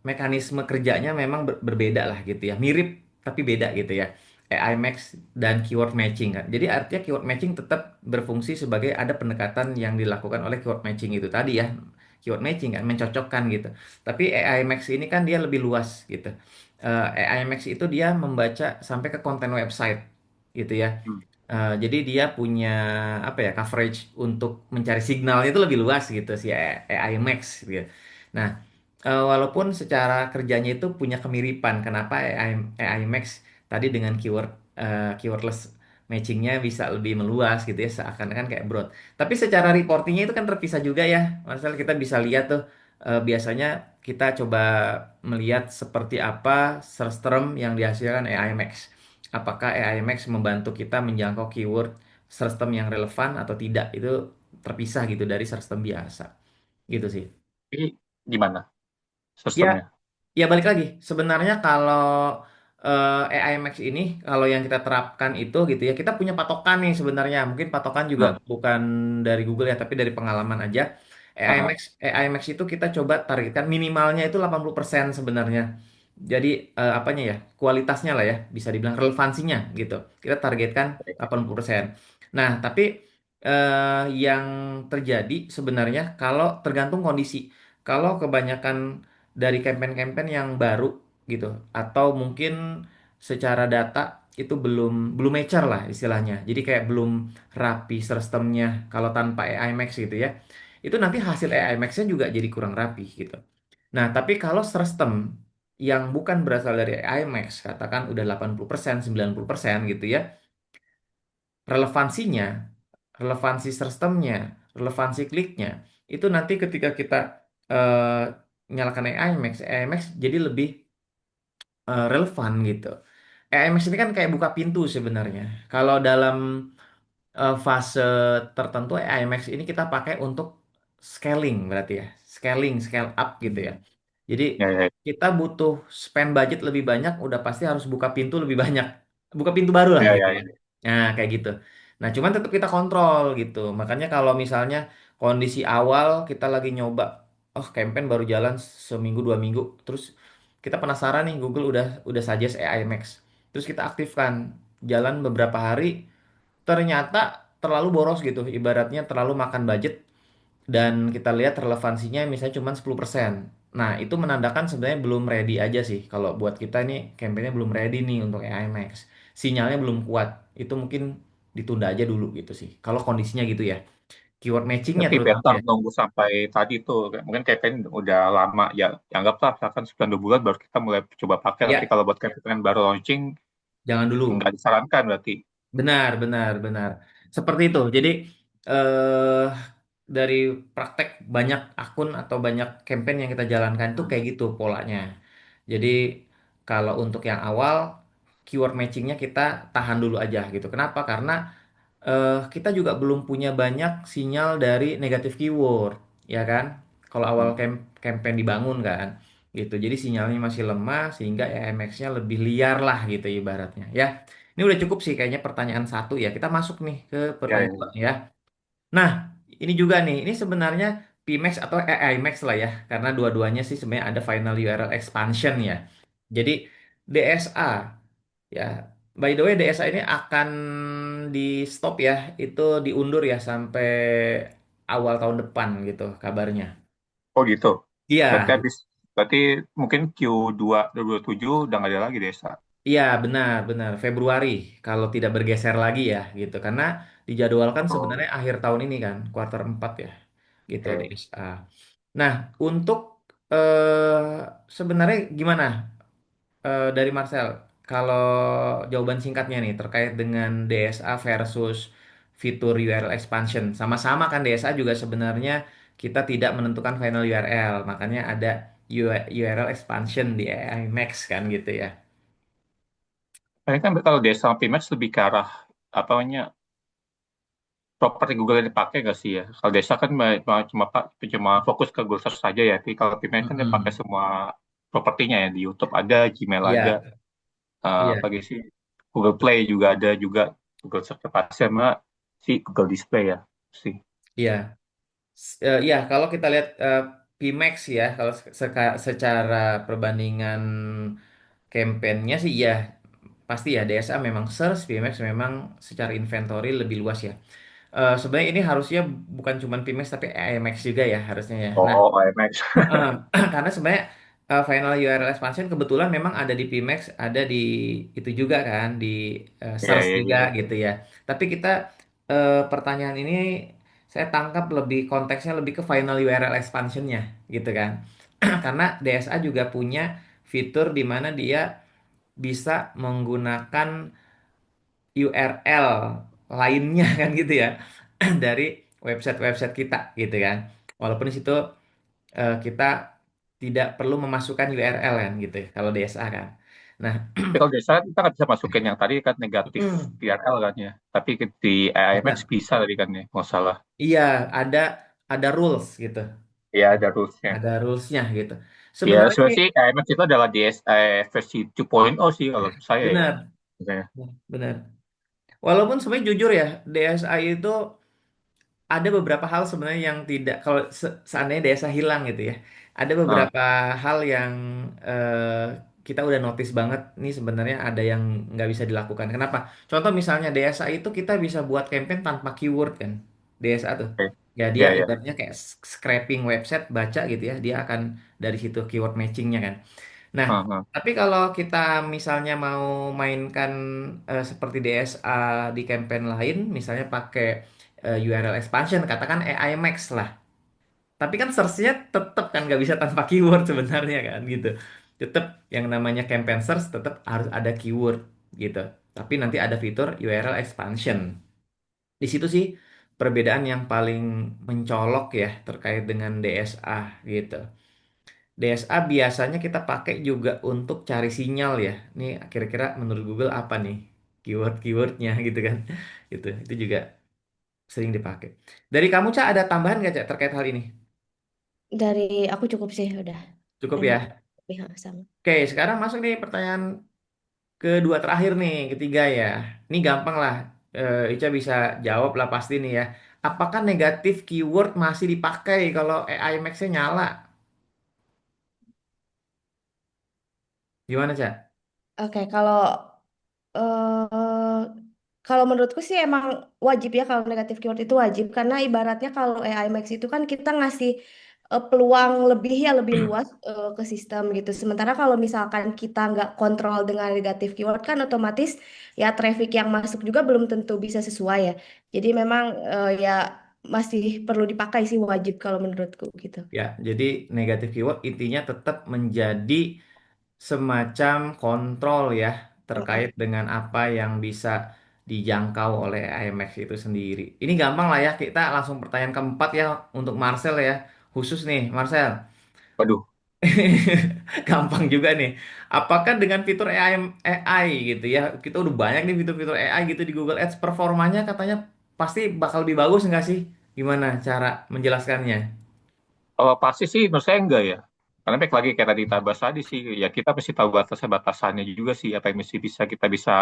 mekanisme kerjanya memang berbeda lah gitu ya. Mirip tapi beda gitu ya. AI Max dan keyword matching kan. Jadi artinya keyword matching tetap berfungsi sebagai ada pendekatan yang dilakukan oleh keyword matching itu tadi ya. Keyword matching kan mencocokkan gitu. Tapi AI Max ini kan dia lebih luas gitu. AI Max itu dia membaca sampai ke konten website gitu ya. Hmm. Jadi dia punya apa ya coverage untuk mencari signalnya itu lebih luas gitu si AI Max gitu. Nah, walaupun secara kerjanya itu punya kemiripan, kenapa AI Max tadi dengan keywordless matchingnya bisa lebih meluas gitu ya, seakan-akan kayak broad. Tapi secara reportingnya itu kan terpisah juga ya, Masalah kita bisa lihat tuh biasanya kita coba melihat seperti apa search term yang dihasilkan AI Max. Apakah AI Max membantu kita menjangkau keyword search term yang relevan atau tidak? Itu terpisah gitu dari search term biasa. Gitu sih. Ini gimana Ya, sistemnya? ya balik lagi. Sebenarnya kalau AI Max ini, kalau yang kita terapkan itu gitu ya, kita punya patokan nih sebenarnya. Mungkin patokan juga Hmm. bukan dari Google ya, tapi dari pengalaman aja. Aha. AI Max itu kita coba targetkan minimalnya itu 80% sebenarnya. Jadi apanya ya, kualitasnya lah ya, bisa dibilang relevansinya gitu. Kita targetkan 80%. Nah, tapi yang terjadi sebenarnya kalau tergantung kondisi. Kalau kebanyakan dari campaign-campaign yang baru gitu atau mungkin secara data itu belum belum mature lah istilahnya. Jadi kayak belum rapi sistemnya kalau tanpa AI Max gitu ya. Itu nanti hasil AI Max-nya juga jadi kurang rapi gitu. Nah, tapi kalau sistem yang bukan berasal dari AI Max, katakan udah 80%, 90% gitu ya, relevansinya, relevansi sistemnya, relevansi kliknya, itu nanti ketika kita eh, nyalakan AI Max jadi lebih relevan gitu. AI Max ini kan kayak buka pintu sebenarnya. Kalau dalam fase tertentu AI Max ini kita pakai untuk scaling berarti ya. Scaling, scale up gitu ya. Jadi Ya, ya, kita butuh spend budget lebih banyak, udah pasti harus buka pintu lebih banyak. Buka pintu baru lah ya, gitu ya, ya. ya. Nah, kayak gitu. Nah, cuman tetap kita kontrol gitu. Makanya kalau misalnya kondisi awal kita lagi nyoba, oh campaign baru jalan seminggu 2 minggu, terus kita penasaran nih Google udah suggest AI Max. Terus kita aktifkan, jalan beberapa hari, ternyata terlalu boros gitu, ibaratnya terlalu makan budget dan kita lihat relevansinya misalnya cuma 10%. Nah, itu menandakan sebenarnya belum ready aja sih. Kalau buat kita nih campaign-nya belum ready nih untuk AI Max. Sinyalnya belum kuat. Itu mungkin ditunda aja dulu gitu sih. Kalau kondisinya gitu ya. Keyword matchingnya Tapi terutama better ya. nunggu sampai tadi tuh, mungkin campaign udah lama ya, anggaplah misalkan 9 bulan baru kita mulai coba pakai. Tapi Ya, kalau buat campaign baru launching, jangan dulu. nggak disarankan berarti. Benar, benar, benar. Seperti itu. Jadi eh dari praktek banyak akun atau banyak campaign yang kita jalankan itu kayak gitu polanya. Jadi kalau untuk yang awal keyword matchingnya kita tahan dulu aja gitu. Kenapa? Karena kita juga belum punya banyak sinyal dari negatif keyword, ya kan? Kalau awal Hmm. campaign dibangun kan, gitu. Jadi sinyalnya masih lemah sehingga EMX-nya lebih liar lah gitu ibaratnya, ya. Ini udah cukup sih kayaknya pertanyaan satu ya. Kita masuk nih ke Ya, pertanyaan ya, dua ya. ya. Nah, ini juga nih. Ini sebenarnya PMax atau AI Max lah ya, karena dua-duanya sih sebenarnya ada final URL expansion ya. Jadi DSA ya. By the way, DSA ini akan di stop ya, itu diundur ya sampai awal tahun depan gitu kabarnya. Oh gitu. Berarti Iya, habis, berarti mungkin Q2 2027 udah nggak ada lagi desa. iya benar benar Februari kalau tidak bergeser lagi ya gitu. Karena dijadwalkan Oh, sebenarnya akhir tahun ini kan, kuartal 4 ya gitu oke. DSA. Nah, untuk eh sebenarnya gimana dari Marcel, kalau jawaban singkatnya nih terkait dengan DSA versus fitur URL expansion, sama-sama kan DSA juga sebenarnya kita tidak menentukan final URL, makanya ada URL expansion di AI Max kan gitu ya. Ini kan kalau desa sama Pimax lebih ke arah apa namanya, properti Google yang dipakai nggak sih ya? Kalau desa kan cuma fokus ke Google Search saja ya. Tapi kalau Pimax kan dia pakai Mm-mm. semua propertinya ya. Di YouTube ada, Gmail ada, Iya, apa iya, lagi sih? Google Play juga ada juga. Google Search pasti sama si Google Display ya. Sih. iya. Iya, kalau kita lihat PMax ya, kalau secara perbandingan campaign-nya sih ya pasti ya DSA memang search, PMax memang secara inventory lebih luas ya. Sebenarnya ini harusnya bukan cuma PMax tapi AMX juga ya harusnya ya. Nah, Oh, IMAX. heeh. Karena sebenarnya final URL expansion kebetulan memang ada di PMax, ada di itu juga kan di Iya, search iya, juga iya. gitu ya. Tapi kita pertanyaan ini saya tangkap lebih konteksnya lebih ke final URL expansionnya gitu kan. Karena DSA juga punya fitur di mana dia bisa menggunakan URL lainnya kan gitu ya dari website-website kita gitu kan. Walaupun di situ kita tidak perlu memasukkan URL kan gitu ya kalau DSA kan. Nah, Tapi kalau desa kita nggak bisa masukin yang tadi kan negatif URL kan ya. Tapi di IMAX ada. bisa tadi kan ya, nggak salah. Iya, ada ada rules gitu. Iya, ada rulesnya. Ada rulesnya gitu. Ya, Sebenarnya sih sebenarnya sih IMAX itu adalah versi 2.0 sih kalau menurut saya ya. benar, Misalnya. benar. Walaupun sebenarnya jujur ya, DSA itu ada beberapa hal sebenarnya yang tidak kalau seandainya desa hilang gitu ya. Ada Nah, beberapa hal yang kita udah notice banget nih sebenarnya ada yang nggak bisa dilakukan. Kenapa? Contoh misalnya desa itu kita bisa buat campaign tanpa keyword kan. Desa tuh. oke. Ya dia Ya, ya. ibaratnya kayak scraping website baca gitu ya. Dia akan dari situ keyword matchingnya kan. Nah, Nah, nah. tapi kalau kita misalnya mau mainkan seperti DSA di campaign lain, misalnya pakai URL expansion, katakan AI Max lah. Tapi kan search-nya tetap kan nggak bisa tanpa keyword sebenarnya kan gitu. Tetap yang namanya campaign search tetap harus ada keyword gitu. Tapi nanti ada fitur URL expansion. Di situ sih perbedaan yang paling mencolok ya terkait dengan DSA gitu. DSA biasanya kita pakai juga untuk cari sinyal ya. Nih kira-kira menurut Google apa nih keyword-keywordnya gitu kan. Gitu. Itu juga. Sering dipakai. Dari kamu, Cak, ada tambahan nggak, Cak, terkait hal ini? Dari aku cukup sih udah Cukup banyak ya. pihak sama. Oke, sekarang masuk nih pertanyaan kedua terakhir nih, ketiga ya. Ini gampang lah. Ica bisa jawab lah pasti nih ya. Apakah negatif keyword masih dipakai kalau AI Max-nya nyala? Gimana, Cak? Oke, eh kalau menurutku sih emang wajib ya kalau negatif keyword itu wajib karena ibaratnya kalau AI Max itu kan kita ngasih peluang lebih ya lebih luas ke sistem gitu. Sementara kalau misalkan kita nggak kontrol dengan negatif keyword kan otomatis ya traffic yang masuk juga belum tentu bisa sesuai ya. Jadi memang ya masih perlu dipakai sih wajib kalau menurutku gitu. Ya, jadi negatif keyword intinya tetap menjadi semacam kontrol ya terkait Mm-mm. dengan apa yang bisa dijangkau oleh IMX itu sendiri. Ini gampang lah ya, kita langsung pertanyaan keempat ya untuk Marcel ya. Khusus nih, Marcel. Waduh, Gampang juga nih. Apakah dengan fitur AI gitu ya, kita udah banyak nih fitur-fitur AI gitu di Google Ads, performanya katanya pasti bakal lebih bagus nggak sih? Gimana cara menjelaskannya? kalau pasti sih menurut saya enggak ya. Karena baik lagi kayak tadi Tabas tadi sih, ya kita mesti tahu batasannya juga sih, apa yang mesti bisa kita bisa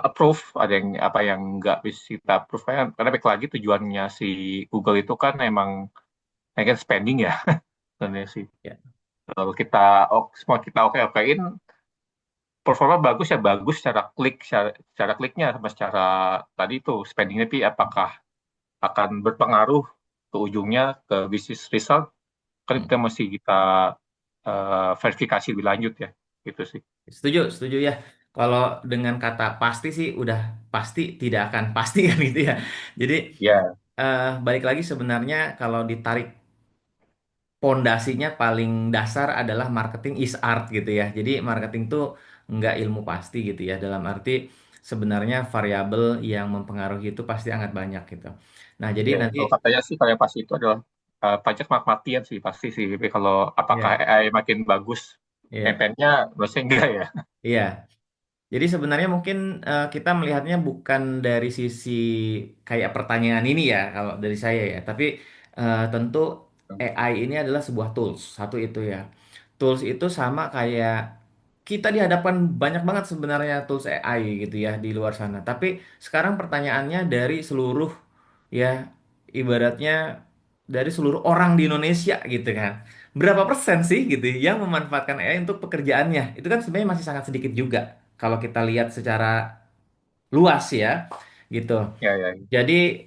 approve, ada yang apa yang nggak bisa kita approve. Karena baik lagi tujuannya si Google itu kan emang pengen spending ya, sebenarnya sih. Ya, Kalau kita semua kita okein, performa bagus ya bagus secara klik, secara kliknya sama secara tadi itu spendingnya, tapi apakah akan berpengaruh ke ujungnya ke bisnis result, kan hmm. kita mesti kita verifikasi lebih lanjut ya, gitu sih. Setuju, setuju ya. Kalau dengan kata pasti sih udah pasti tidak akan pasti kan gitu ya. Jadi Ya, balik lagi sebenarnya kalau ditarik pondasinya paling dasar adalah marketing is art gitu ya. Jadi marketing tuh nggak ilmu pasti gitu ya. Dalam arti sebenarnya variabel yang mempengaruhi itu pasti sangat banyak gitu. Nah, jadi ya. nanti Kalau katanya sih kayak pas itu adalah pajak mati-matian sih pasti sih. Tapi kalau apakah ya, AI makin bagus ya, campaign-nya, menurut enggak ya. iya. Jadi sebenarnya mungkin kita melihatnya bukan dari sisi kayak pertanyaan ini ya, kalau dari saya ya. Tapi tentu AI ini adalah sebuah tools, satu itu ya. Tools itu sama kayak kita dihadapkan banyak banget sebenarnya tools AI gitu ya di luar sana. Tapi sekarang pertanyaannya dari seluruh ya ibaratnya dari seluruh orang di Indonesia gitu kan. Berapa persen sih gitu yang memanfaatkan AI untuk pekerjaannya? Itu kan sebenarnya masih sangat sedikit juga kalau kita lihat secara luas ya gitu. Ya, ya. Jadi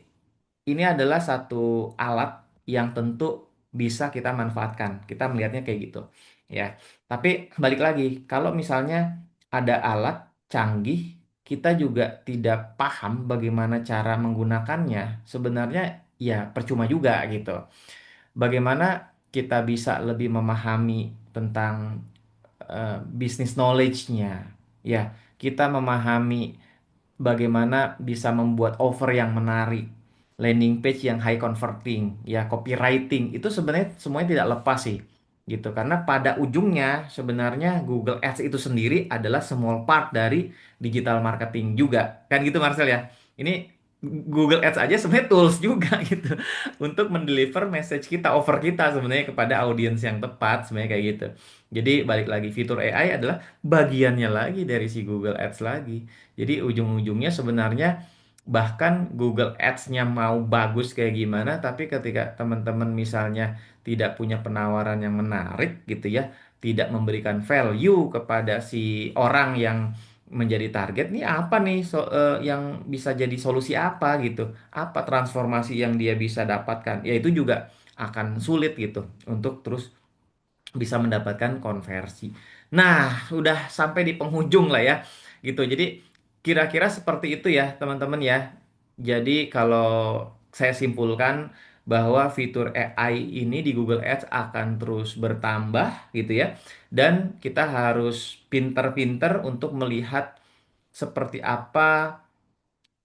ini adalah satu alat yang tentu bisa kita manfaatkan. Kita melihatnya kayak gitu ya. Tapi balik lagi, kalau misalnya ada alat canggih, kita juga tidak paham bagaimana cara menggunakannya, sebenarnya ya percuma juga gitu. Bagaimana kita bisa lebih memahami tentang business knowledge-nya. Ya, kita memahami bagaimana bisa membuat offer yang menarik, landing page yang high converting, ya copywriting itu sebenarnya semuanya tidak lepas sih, gitu. Karena pada ujungnya sebenarnya Google Ads itu sendiri adalah small part dari digital marketing juga, kan gitu Marcel ya. Ini Google Ads aja sebenarnya tools juga gitu untuk mendeliver message kita, offer kita sebenarnya kepada audiens yang tepat sebenarnya kayak gitu. Jadi balik lagi fitur AI adalah bagiannya lagi dari si Google Ads lagi. Jadi ujung-ujungnya sebenarnya bahkan Google Ads-nya mau bagus kayak gimana, tapi ketika teman-teman misalnya tidak punya penawaran yang menarik gitu ya, tidak memberikan value kepada si orang yang menjadi target nih apa nih yang bisa jadi solusi apa gitu, apa transformasi yang dia bisa dapatkan, ya itu juga akan sulit gitu untuk terus bisa mendapatkan konversi. Nah, udah sampai di penghujung lah ya, gitu. Jadi kira-kira seperti itu ya, teman-teman ya. Jadi kalau saya simpulkan bahwa fitur AI ini di Google Ads akan terus bertambah gitu ya. Dan kita harus pinter-pinter untuk melihat seperti apa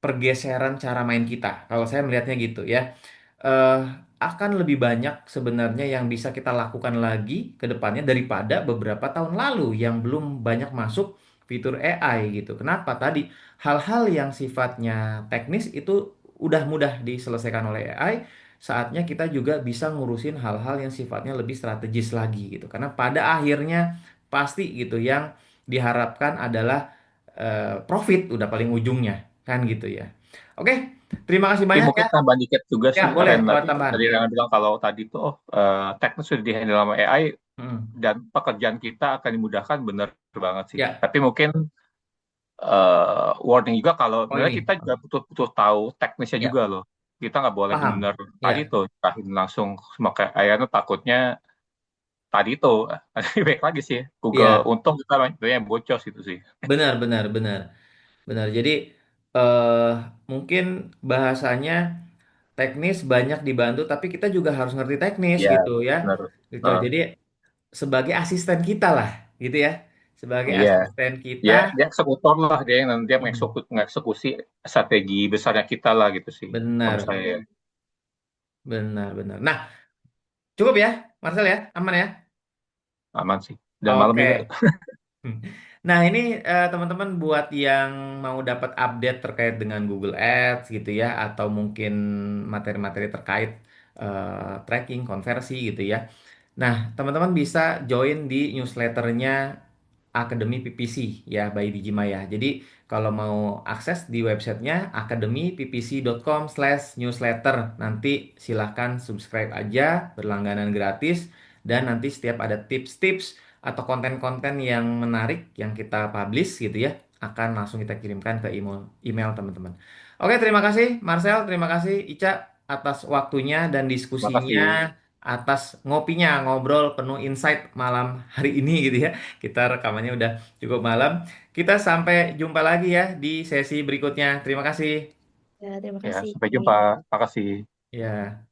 pergeseran cara main kita. Kalau saya melihatnya gitu ya, eh, akan lebih banyak sebenarnya yang bisa kita lakukan lagi ke depannya daripada beberapa tahun lalu yang belum banyak masuk fitur AI gitu. Kenapa? Tadi hal-hal yang sifatnya teknis itu udah mudah diselesaikan oleh AI, saatnya kita juga bisa ngurusin hal-hal yang sifatnya lebih strategis lagi gitu. Karena pada akhirnya pasti gitu yang diharapkan adalah profit udah paling ujungnya kan gitu ya. Oke, terima kasih Tapi banyak ya. mungkin tambah dikit juga Ya, sih, boleh Karen. buat Tadi tambahan. tadi yang bilang kalau tadi tuh teknis sudah dihandle sama AI Hmm. dan pekerjaan kita akan dimudahkan, bener banget sih. Ya, Tapi mungkin warning juga kalau oh sebenarnya ini. kita juga butuh tahu teknisnya juga Ya, loh. Kita nggak boleh paham. benar tadi Ya, tuh cerahin langsung semua kayak AI itu, takutnya tadi tuh baik lagi sih Google, ya, untung kita banyak bocor gitu sih. benar, benar, benar, benar. Jadi eh mungkin bahasanya teknis banyak dibantu, tapi kita juga harus ngerti teknis Iya, gitu ya, benar. gitu. Nah, Jadi sebagai asisten kita lah, gitu ya, sebagai iya, asisten kita. dia eksekutor lah, dia yang nanti dia Hmm, mengeksekusi strategi besarnya kita lah gitu sih menurut benar, saya. benar, benar. Nah, cukup ya, Marcel ya, aman ya. Aman sih, dan malam juga. Oke. Hmm. Nah, ini teman-teman buat yang mau dapat update terkait dengan Google Ads gitu ya, atau mungkin materi-materi terkait tracking, konversi gitu ya. Nah, teman-teman bisa join di newsletternya Akademi PPC ya by Digimaya. Jadi kalau mau akses di websitenya akademippc.com/newsletter. Nanti silahkan subscribe aja, berlangganan gratis. Dan nanti setiap ada tips-tips atau konten-konten yang menarik yang kita publish gitu ya, akan langsung kita kirimkan ke email teman-teman. Oke, terima kasih Marcel, terima kasih Ica atas waktunya dan Terima diskusinya, kasih. atas ngopinya, ngobrol penuh insight malam hari ini gitu ya. Kita rekamannya udah cukup malam. Kita sampai jumpa lagi ya di sesi berikutnya. Terima kasih. Ya, terima Ya, kasih. sampai jumpa. Makasih. Ya.